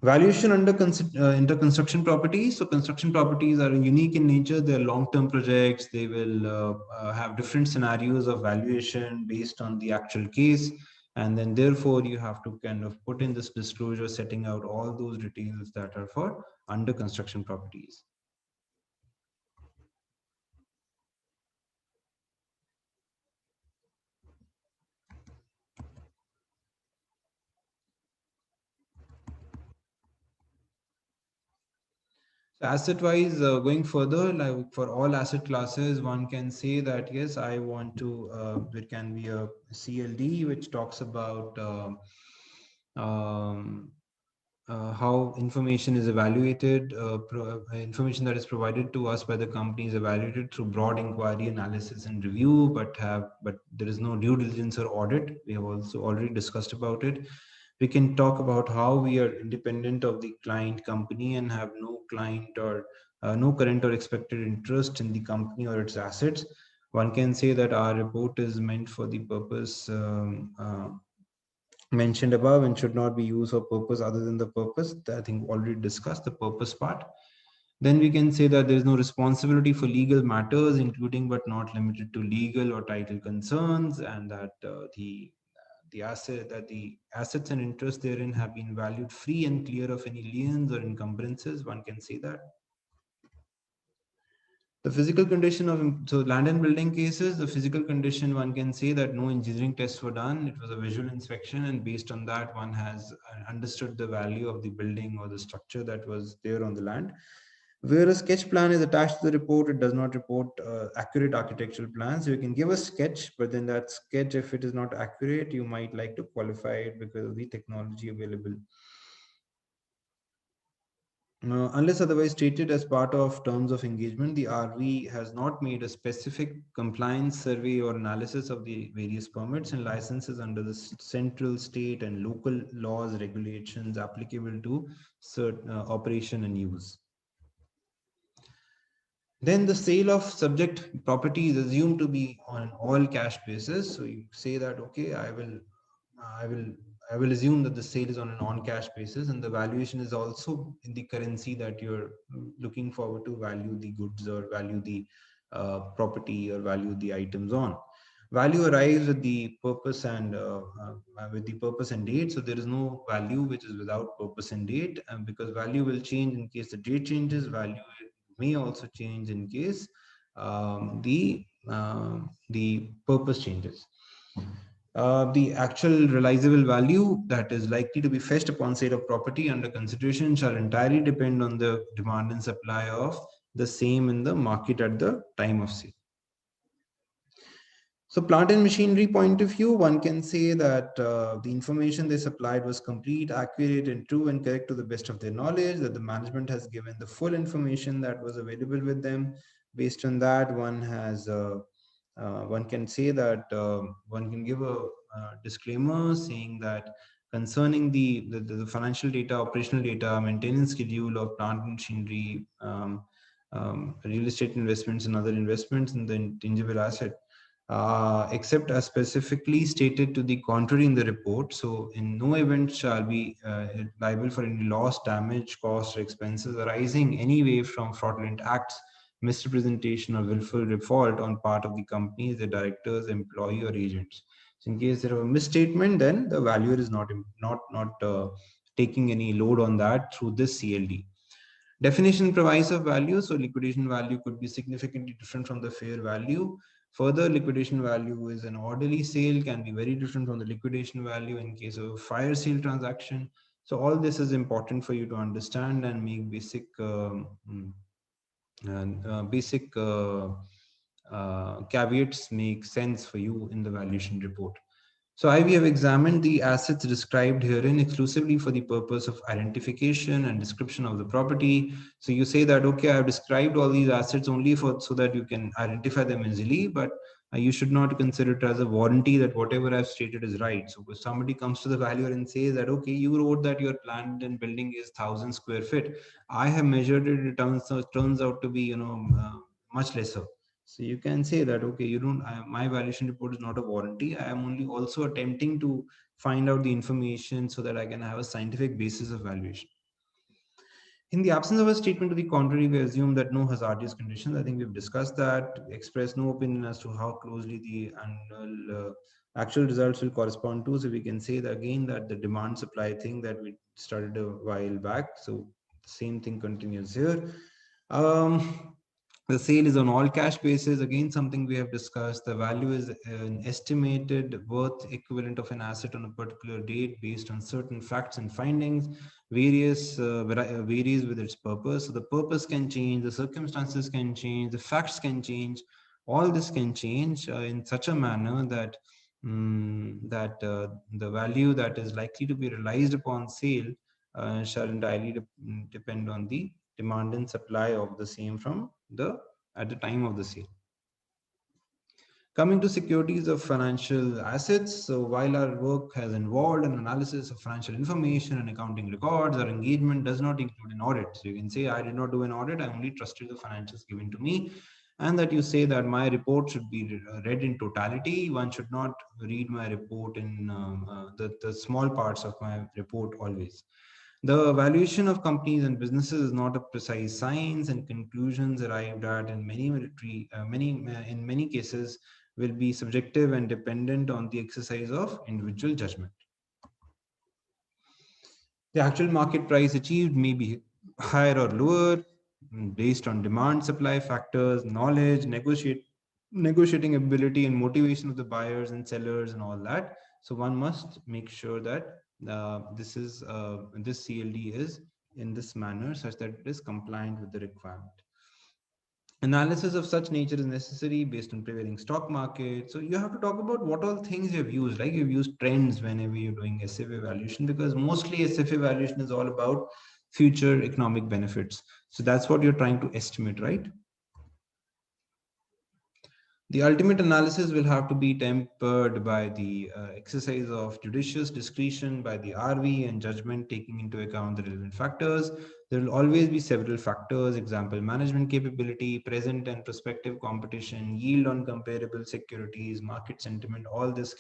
Speaker 1: Valuation under construction properties. So construction properties are unique in nature. They're long-term projects. They will have different scenarios of valuation based on the actual case. And then therefore you have to kind of put in this disclosure setting out all those details that are for under construction properties. Asset wise, going further, like for all asset classes, one can say that yes, I want to, there can be a CLD which talks about how information is evaluated, information that is provided to us by the company is evaluated through broad inquiry, analysis, and review, but there is no due diligence or audit. We have also already discussed about it. We can talk about how we are independent of the client company and have no client or no current or expected interest in the company or its assets. One can say that our report is meant for the purpose mentioned above and should not be used for purpose other than the purpose. I think already discussed the purpose part. Then we can say that there is no responsibility for legal matters, including but not limited to legal or title concerns, and that the assets and interests therein have been valued free and clear of any liens or encumbrances. One can say that. The physical condition of, so land and building cases, the physical condition, one can say that no engineering tests were done. It was a visual inspection, and based on that, one has understood the value of the building or the structure that was there on the land. Where a sketch plan is attached to the report, it does not report accurate architectural plans. So you can give a sketch, but then that sketch, if it is not accurate, you might like to qualify it because of the technology available. Unless otherwise stated as part of terms of engagement, the RV has not made a specific compliance survey or analysis of the various permits and licenses under the central, state, and local laws, regulations applicable to certain operation and use. Then the sale of subject property is assumed to be on an all cash basis. So you say that, okay, I will assume that the sale is on an on-cash basis, and the valuation is also in the currency that you're looking forward to value the goods or value the property or value the items on. Value arrives with the purpose and date. So there is no value which is without purpose and date, and because value will change in case the date changes, value may also change in case the purpose changes. The actual realizable value that is likely to be fetched upon sale of property under consideration shall entirely depend on the demand and supply of the same in the market at the time of sale. So plant and machinery point of view, one can say that the information they supplied was complete, accurate, and true and correct to the best of their knowledge, that the management has given the full information that was available with them. Based on that, one can say that one can give a disclaimer saying that concerning the financial data, operational data, maintenance schedule of plant and machinery, real estate investments and other investments in the intangible asset, except as specifically stated to the contrary in the report. So in no event shall be liable for any loss, damage, cost, or expenses arising anyway from fraudulent acts, misrepresentation, or willful default on part of the company, the directors, employee, or agents. So in case there is a misstatement, then the valuer is not taking any load on that through this CLD. Definition provides of value. So liquidation value could be significantly different from the fair value. Further, liquidation value is an orderly sale, can be very different from the liquidation value in case of a fire sale transaction. So all this is important for you to understand and make basic caveats make sense for you in the valuation report. So we have examined the assets described herein exclusively for the purpose of identification and description of the property. So you say that, okay, I have described all these assets only so that you can identify them easily, but you should not consider it as a warranty that whatever I've stated is right. So if somebody comes to the valuer and says that, okay, you wrote that your plant and building is 1,000 square feet. I have measured it, it turns out to be, much lesser. So you can say that, okay, my valuation report is not a warranty. I am only also attempting to find out the information so that I can have a scientific basis of valuation. In the absence of a statement to the contrary, we assume that no hazardous conditions. I think we've discussed that, express no opinion as to how closely the annual actual results will correspond to. So we can say that again that the demand supply thing that we started a while back. So the same thing continues here. The sale is on all cash basis. Again, something we have discussed. The value is an estimated worth equivalent of an asset on a particular date based on certain facts and findings. Varies with its purpose. So the purpose can change, the circumstances can change, the facts can change. All this can change in such a manner that the value that is likely to be realized upon sale shall entirely depend on the demand and supply of the same from at the time of the sale. Coming to securities of financial assets, so while our work has involved an analysis of financial information and accounting records, our engagement does not include an audit. So you can say, I did not do an audit, I only trusted the financials given to me. And that you say that my report should be read in totality. One should not read my report in the small parts of my report always. The valuation of companies and businesses is not a precise science, and conclusions arrived at in many cases will be subjective and dependent on the exercise of individual judgment. The actual market price achieved may be higher or lower based on demand supply factors, knowledge, negotiating ability and motivation of the buyers and sellers and all that. So one must make sure that this CLD is in this manner such that it is compliant with the requirement. Analysis of such nature is necessary based on prevailing stock market. So you have to talk about what all things you've used, like you've used trends whenever you're doing SFA evaluation, because mostly SFA evaluation is all about future economic benefits. So that's what you're trying to estimate, right? The ultimate analysis will have to be tempered by the exercise of judicious discretion by the RV and judgment taking into account the relevant factors. There will always be several factors, example, management capability, present and prospective competition, yield on comparable securities, market sentiment, all this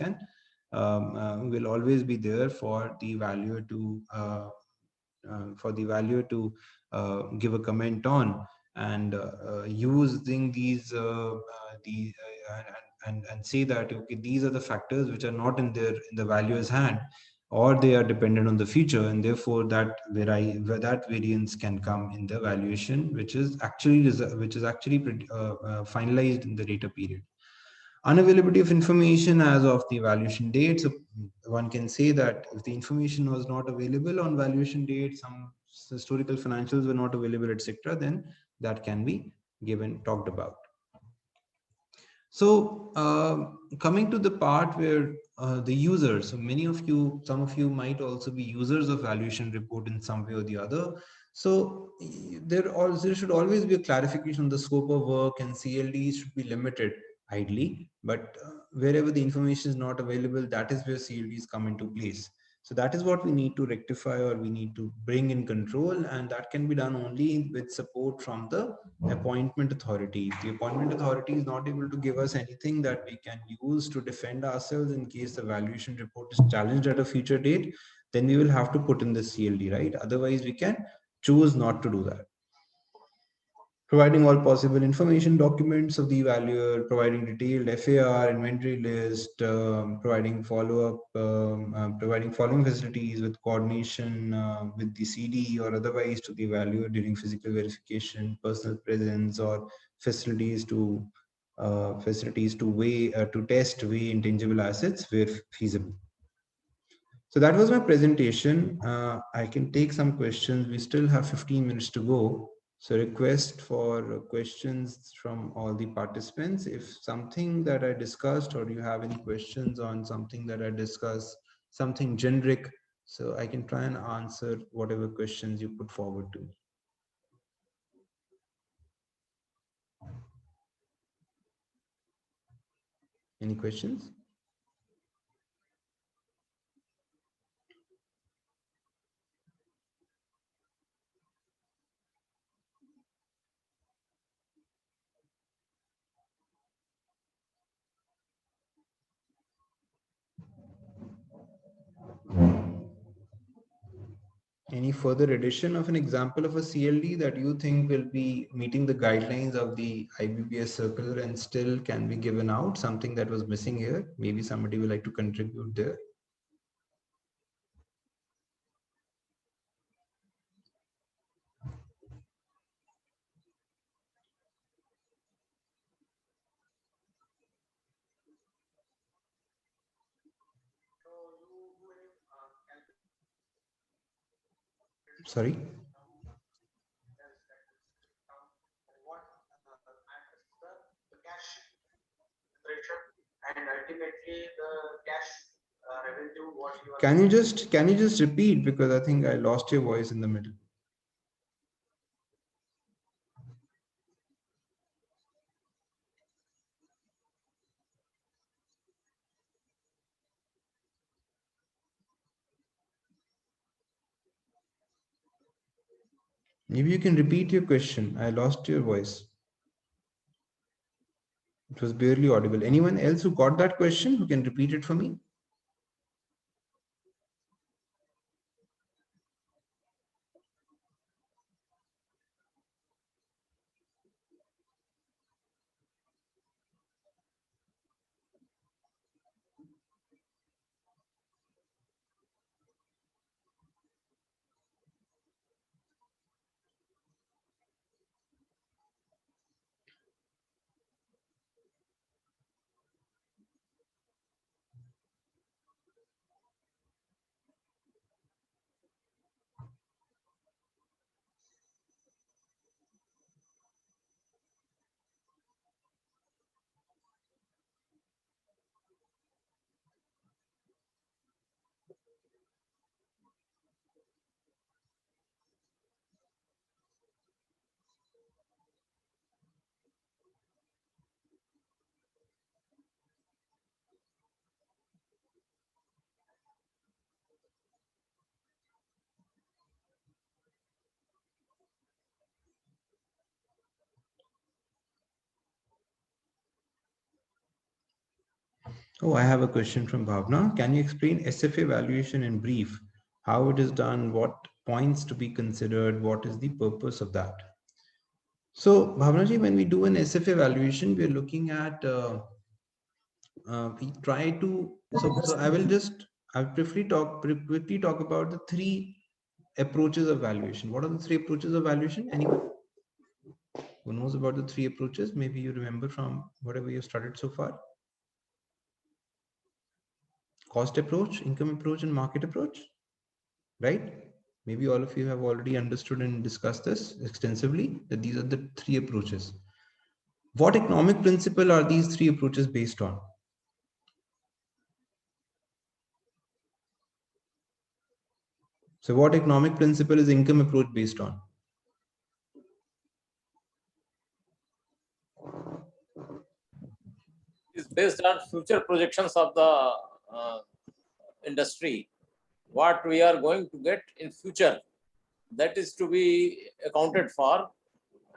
Speaker 1: will always be there for the valuer to give a comment on. And using these and say that, okay, these are the factors which are not in the valuer's hand, or they are dependent on the future, and therefore that variance can come in the valuation, which is actually finalized in the data period. Unavailability of information as of the valuation date. So one can say that if the information was not available on valuation date, some historical financials were not available, etc., then that can be talked about. So coming to the part where the users, so some of you might also be users of valuation report in some way or the other. So there should always be a clarification on the scope of work, and CLDs should be limited ideally, but wherever the information is not available, that is where CLDs come into place. So that is what we need to rectify, or we need to bring in control, and that can be done only with support from the appointment authority. If the appointment authority is not able to give us anything that we can use to defend ourselves in case the valuation report is challenged at a future date, then we will have to put in the CLD, right? Otherwise, we can choose not to do that. Providing all possible information documents of the valuer, providing detailed FAR, inventory list, providing follow-up, providing following facilities with coordination with the CD or otherwise to the valuer during physical verification, personal presence, or facilities to test, weigh intangible assets where feasible. So that was my presentation. I can take some questions. We still have 15 minutes to go. So request for questions from all the participants. If something that I discussed, or you have any questions on something that I discussed, something generic, so I can try and answer whatever questions you put forward to me. Any questions? Any further addition of an example of a CLD that you think will be meeting the guidelines of the IBPS circular and still can be given out, something that was missing here? Maybe somebody would like to contribute there. Sorry?
Speaker 14: And ultimately the cash
Speaker 1: Can you just repeat, because I think I lost your voice in the middle. Maybe you can repeat your question. I lost your voice. It was barely audible. Anyone else who got that question who can repeat it for me? Oh, I have a question from Bhavna. Can you explain SFA valuation in brief? How it is done, what points to be considered, what is the purpose of that? So, Bhavna ji, when we do an SFA valuation, we are looking at, we try to, so I'll quickly talk about the three approaches of valuation. What are the three approaches of valuation? Anyone who knows about the three approaches? Maybe you remember from whatever you studied so far. Cost approach, income approach, and market approach, right? Maybe all of you have already understood and discussed this extensively, that these are the three approaches. What economic principle are these three approaches based on? So what economic principle is income approach based on?
Speaker 8: Is based on future projections of the industry, what we are going to get in future, that is to be accounted for,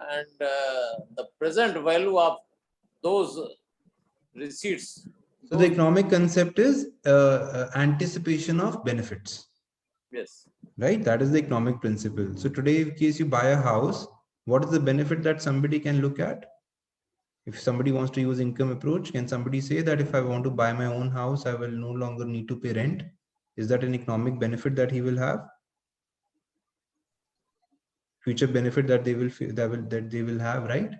Speaker 8: and the present value of those receipts.
Speaker 1: So the economic concept is anticipation of benefits.
Speaker 8: Yes.
Speaker 1: Right? That is the economic principle. So today, in case you buy a house, what is the benefit that somebody can look at? If somebody wants to use income approach, can somebody say that if I want to buy my own house, I will no longer need to pay rent? Is that an economic benefit that he will have? Future benefit that they will have, right?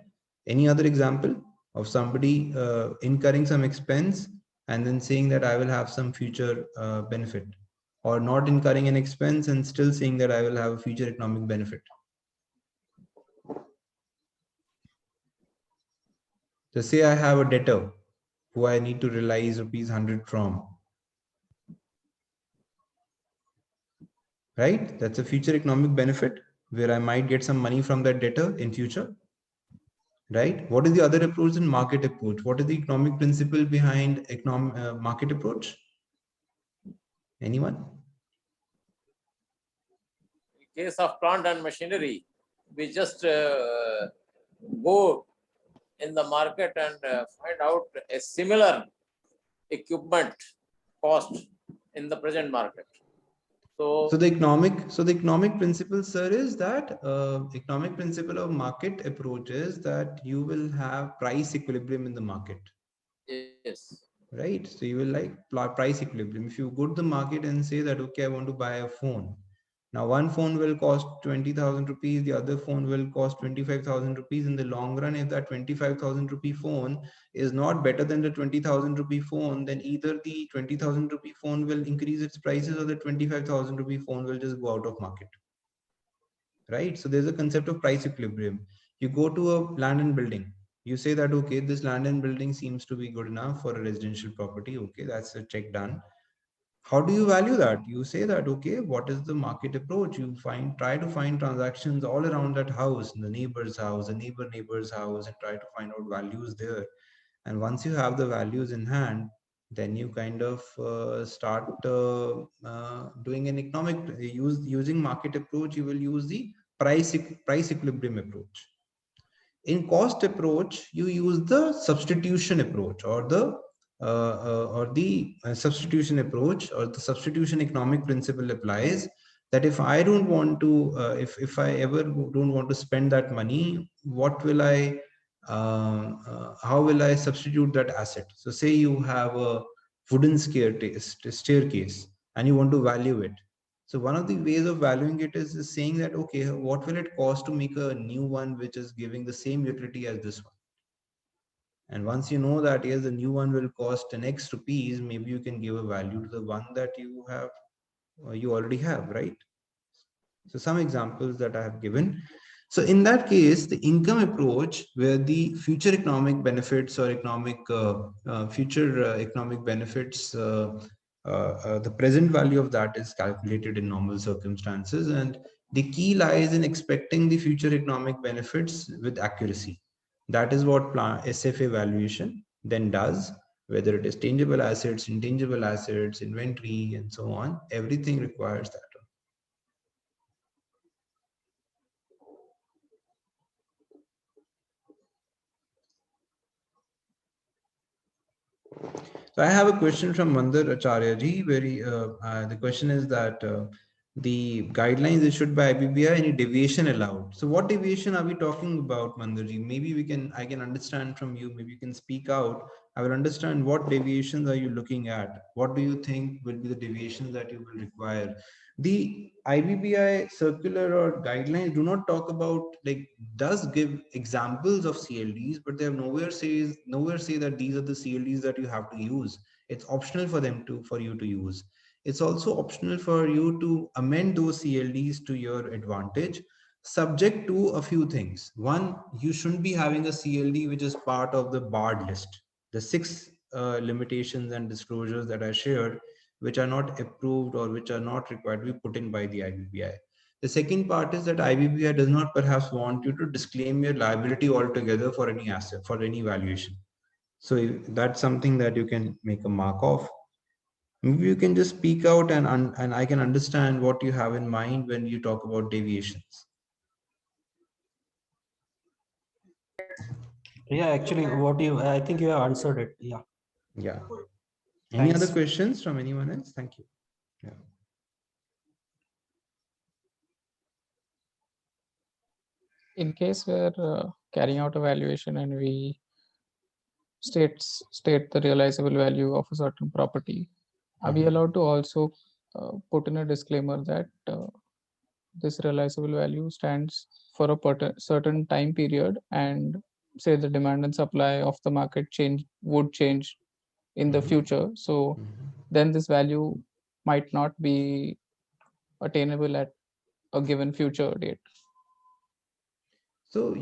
Speaker 1: Any other example of somebody incurring some expense and then saying that I will have some future benefit, or not incurring an expense and still saying that I will have a future economic benefit? So say I have a debtor who I need to realize ₹100 from, right? That's a future economic benefit where I might get some money from that debtor in future, right? What is the other approach in market approach? What is the economic principle behind market approach? Anyone?
Speaker 8: In case of plant and machinery, we just go in the market and find out a similar equipment cost in the present market. So
Speaker 1: the economic principle, sir, is that economic principle of market approach is that you will have price equilibrium in the market.
Speaker 8: Yes.
Speaker 1: Right. So you will like price equilibrium. If you go to the market and say that, okay, I want to buy a phone. Now, one phone will cost 20,000 rupees. The other phone will cost 25,000 rupees. In the long run, if that 25,000 rupee phone is not better than the 20,000 rupee phone, then either the 20,000 rupee phone will increase its prices or the 25,000 rupee phone will just go out of market. Right. So there's a concept of price equilibrium. You go to a land and building. You say that, okay, this land and building seems to be good enough for a residential property. Okay, that's a check done. How do you value that? You say that, okay, what is the market approach? You try to find transactions all around that house, the neighbor's house, the neighbor's house, and try to find out values there. And once you have the values in hand, then you kind of start doing an economic using market approach. You will use the price equilibrium approach. In cost approach, you use the substitution approach or the substitution approach, or the substitution economic principle applies, that if I don't want to, if I ever don't want to spend that money, what will I, how will I substitute that asset? So say you have a wooden staircase and you want to value it. So one of the ways of valuing it is saying that, okay, what will it cost to make a new one which is giving the same utility as this one? And once you know that, yes, the new one will cost an X rupees, maybe you can give a value to the one that you have, you already have, right? So some examples that I have given. So in that case, the income approach, where the future economic benefits or future economic benefits, the present value of that is calculated in normal circumstances, and the key lies in expecting the future economic benefits with accuracy. That is what SFA valuation then does, whether it is tangible assets, intangible assets, inventory, and so on. Everything requires that. So I have a question from Mandar Acharya ji, where the question is that the guidelines issued by IBBI, any deviation allowed? So what deviation are we talking about, Mandar ji? Maybe I can understand from you, maybe you can speak out. I will understand what deviations are you looking at? What do you think will be the deviations that you will require? The IBBI circular or guidelines do not talk about, like, does give examples of CLDs, but they have nowhere say that these are the CLDs that you have to use. It's optional for you to use. It's also optional for you to amend those CLDs to your advantage, subject to a few things. One, you shouldn't be having a CLD which is part of the barred list. The 6 limitations and disclosures that I shared, which are not approved or which are not required to be put in by the IBBI. The second part is that IBBI does not perhaps want you to disclaim your liability altogether for any asset, for any valuation. So that's something that you can make a mark of. Maybe you can just speak out and I can understand what you have in mind when you talk about deviations.
Speaker 14: Yeah, actually, I think you have answered it. Yeah.
Speaker 1: Yeah. Any
Speaker 14: Thanks.
Speaker 1: other questions from anyone else? Thank you. Yeah.
Speaker 4: In case we're carrying out a valuation and we state the realizable value of a certain property, are we allowed to also put in a disclaimer that this realizable value stands for a certain time period, and say the demand and supply of the market would change in the future, so then this value might not be attainable at a given future date?
Speaker 1: So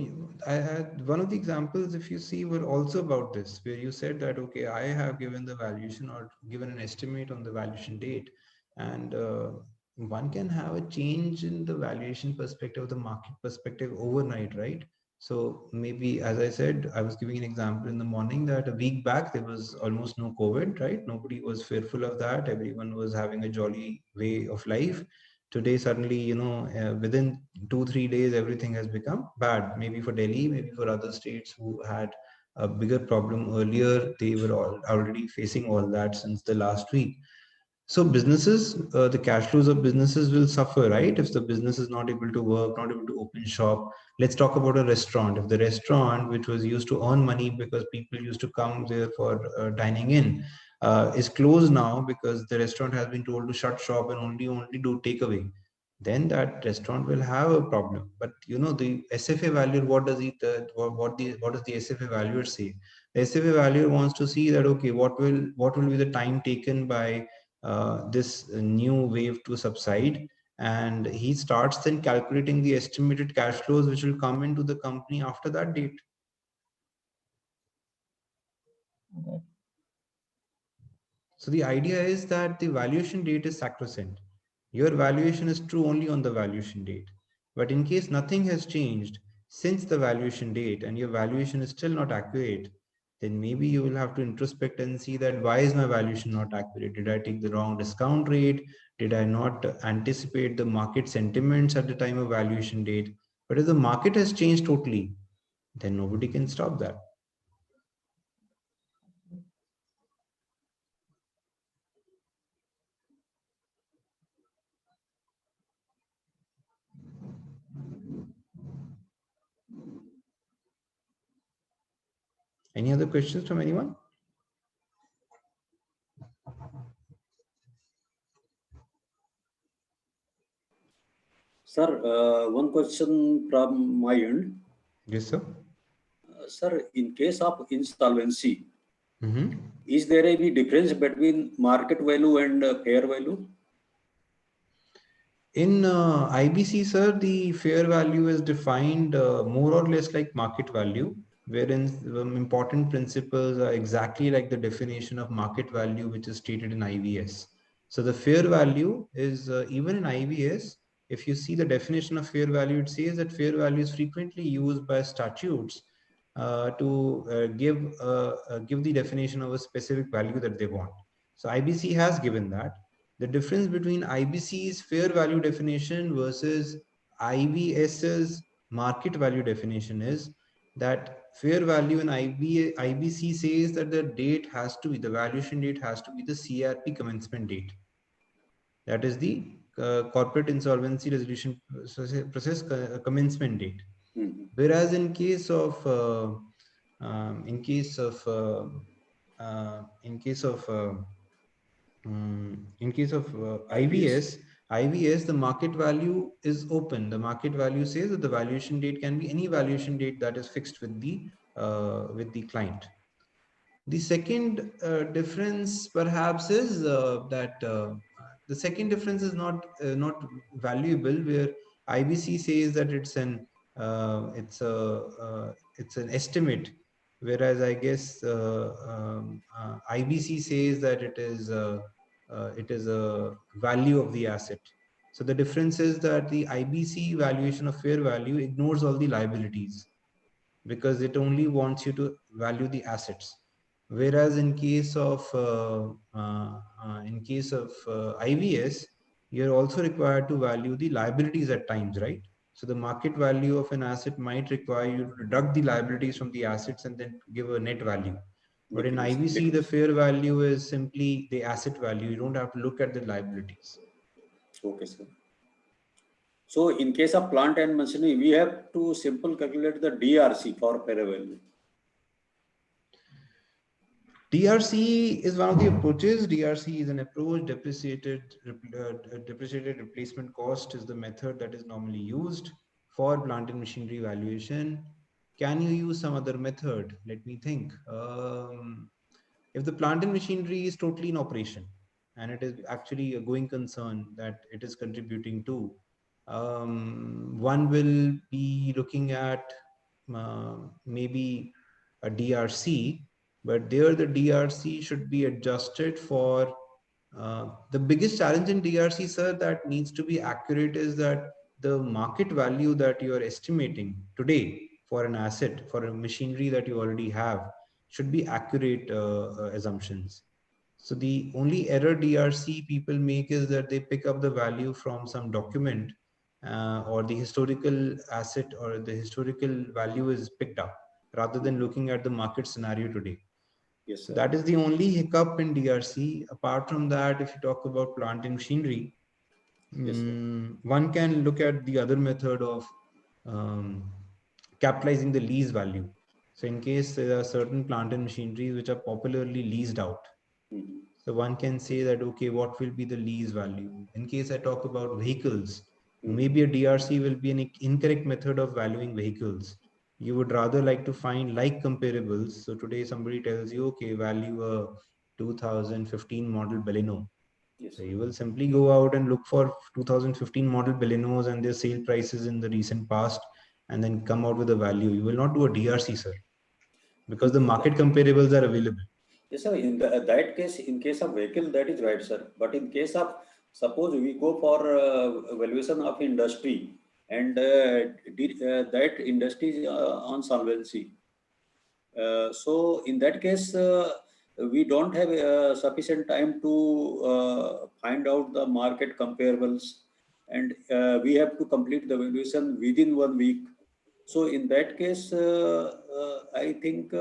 Speaker 1: I had one of the examples, if you see, were also about this, where you said that, okay, I have given the valuation or given an estimate on the valuation date, and one can have a change in the valuation perspective, the market perspective overnight, right? So maybe, as I said, I was giving an example in the morning that a week back, there was almost no COVID, right? Nobody was fearful of that. Everyone was having a jolly way of life. Today, suddenly, within 2-3 days, everything has become bad. Maybe for Delhi, maybe for other states who had a bigger problem earlier, they were already facing all that since the last week. So businesses, the cash flows of businesses will suffer, right? If the business is not able to work, not able to open shop. Let's talk about a restaurant. If the restaurant, which was used to earn money because people used to come there for dining in, is closed now because the restaurant has been told to shut shop and only do takeaway, then that restaurant will have a problem. But the SFA valuer, what does the SFA valuer say? The SFA valuer wants to see that, okay, what will be the time taken by this new wave to subside, and he starts then calculating the estimated cash flows which will come into the company after that date. So the idea is that the valuation date is sacrosanct. Your valuation is true only on the valuation date. But in case nothing has changed since the valuation date and your valuation is still not accurate, then maybe you will have to introspect and see that why is my valuation not accurate? Did I take the wrong discount rate? Did I not anticipate the market sentiments at the time of valuation date? But if the market has changed totally, then nobody can stop that. Any other questions from anyone?
Speaker 5: Sir, one question from my end.
Speaker 1: Yes, sir.
Speaker 5: Sir, in case of insolvency, is there any difference between market value and fair value?
Speaker 1: In IBC, sir, the fair value is defined more or less like market value, wherein important principles are exactly like the definition of market value, which is stated in IVS. So the fair value is even in IVS, if you see the definition of fair value, it says that fair value is frequently used by statutes to give the definition of a specific value that they want. So IBC has given that. The difference between IBC's fair value definition versus IVS's market value definition is that fair value in IBC says that the date has to be, the valuation date has to be the CRP commencement date. That is the corporate insolvency resolution process commencement date. Whereas in case of IVS, the market value is open. The market value says that the valuation date can be any valuation date that is fixed with the client. The second difference perhaps is that the second difference is not valuable, where IBC says that it's an estimate, whereas I guess IBC says that it is a value of the asset. So the difference is that the IBC valuation of fair value ignores all the liabilities because it only wants you to value the assets. Whereas in case of IVS, you're also required to value the liabilities at times, right? So the market value of an asset might require you to deduct the liabilities from the assets and then give a net value. But in IBC, the fair value is simply the asset value. You don't have to look at the liabilities.
Speaker 5: Okay, sir. So in case of plant and machinery, we have to simply calculate the DRC for fair value.
Speaker 1: DRC is one of the approaches. DRC is an approach. Depreciated replacement cost is the method that is normally used for plant and machinery valuation. Can you use some other method? Let me think. If the plant and machinery is totally in operation and it is actually a going concern that it is contributing to, one will be looking at maybe a DRC. But there the DRC should be adjusted for the biggest challenge in DRC, sir, that needs to be accurate is that the market value that you are estimating today for an asset, for a machinery that you already have, should be accurate assumptions. So the only error DRC people make is that they pick up the value from some document or the historical asset or the historical value is picked up rather than looking at the market scenario today.
Speaker 5: Yes, sir.
Speaker 1: That is the only hiccup in DRC. Apart from that, if you talk about plant and machinery, one can look at the other method of capitalizing the lease value. So in case there are certain plant and machinery which are popularly leased out, so one can say that, okay, what will be the lease value? In case I talk about vehicles, maybe a DRC will be an incorrect method of valuing vehicles. You would rather like to find like comparables. So today somebody tells you, okay, value a 2015 model Baleno.
Speaker 5: Yes.
Speaker 1: So you will simply go out and look for 2015 model Balenos and their sale prices in the recent past and then come out with a value. You will not do a DRC, sir, because the market comparables are available.
Speaker 5: Yes, sir. In that case, in case of vehicle, that is right, sir. But in case of, suppose we go for valuation of industry, and that industry is on solvency. So in that case, we don't have sufficient time to find out the market comparables, and we have to complete the valuation within 1 week. So in that case, I think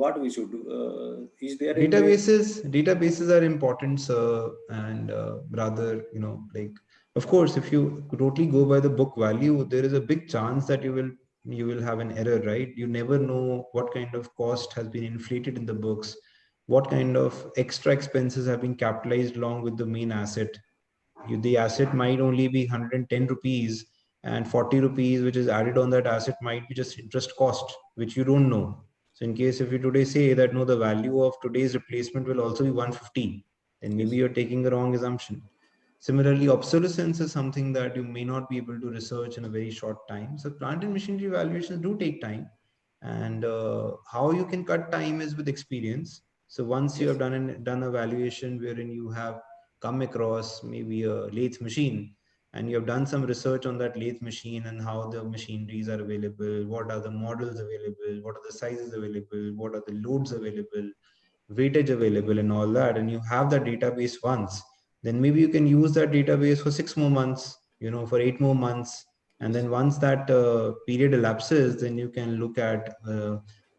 Speaker 5: what we should do, is there any way?
Speaker 1: Databases are important, sir, and rather, like, of course, if you totally go by the book value, there is a big chance that you will have an error, right? You never know what kind of cost has been inflated in the books, what kind of extra expenses have been capitalized along with the main asset. The asset might only be 110 rupees, and 40 rupees which is added on that asset might be just interest cost, which you don't know. So in case if you today say that no, the value of today's replacement will also be 150, then maybe you're taking the wrong assumption. Similarly, obsolescence is something that you may not be able to research in a very short time. So plant and machinery evaluations do take time, and how you can cut time is with experience. So once you have done a valuation wherein you have come across maybe a lathe machine, and you have done some research on that lathe machine and how the machineries are available, what are the models available, what are the sizes available, what are the loads available, weightage available, and all that, and you have that database once, then maybe you can use that database for 6 more months, for 8 more months. And then once that period elapses, then you can look at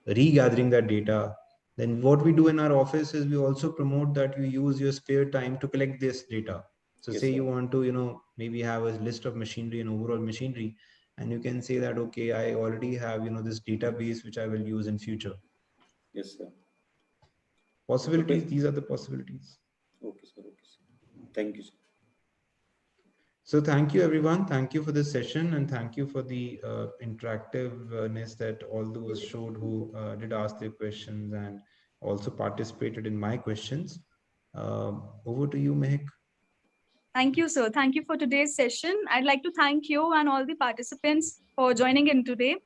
Speaker 1: regathering that data. Then what we do in our office is we also promote that you use your spare time to collect this data. So
Speaker 5: Yes,
Speaker 1: say
Speaker 5: sir.
Speaker 1: you want to, maybe have a list of machinery and overall machinery, and you can say that, okay, I already have, this database which I will use in future.
Speaker 5: Yes, sir.
Speaker 1: Possibilities, these are the possibilities.
Speaker 5: Okay, sir. Okay, sir. Thank you, sir.
Speaker 1: So thank you, everyone. Thank you for this session, and thank you for the interactiveness that all those showed who did ask their questions and also participated in my questions. Over to you, Mehak.
Speaker 2: Thank you, sir. Thank you for today's session. I'd like to thank you and all the participants for joining in today.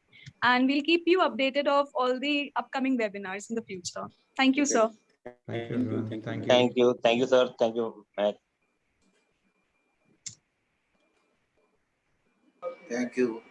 Speaker 2: And we'll keep you updated of all the upcoming webinars in the future. Thank you, sir.
Speaker 1: Thank you, everyone. Thank you.
Speaker 7: Thank you. Thank you, sir. Thank you, Matt.
Speaker 6: Thank you.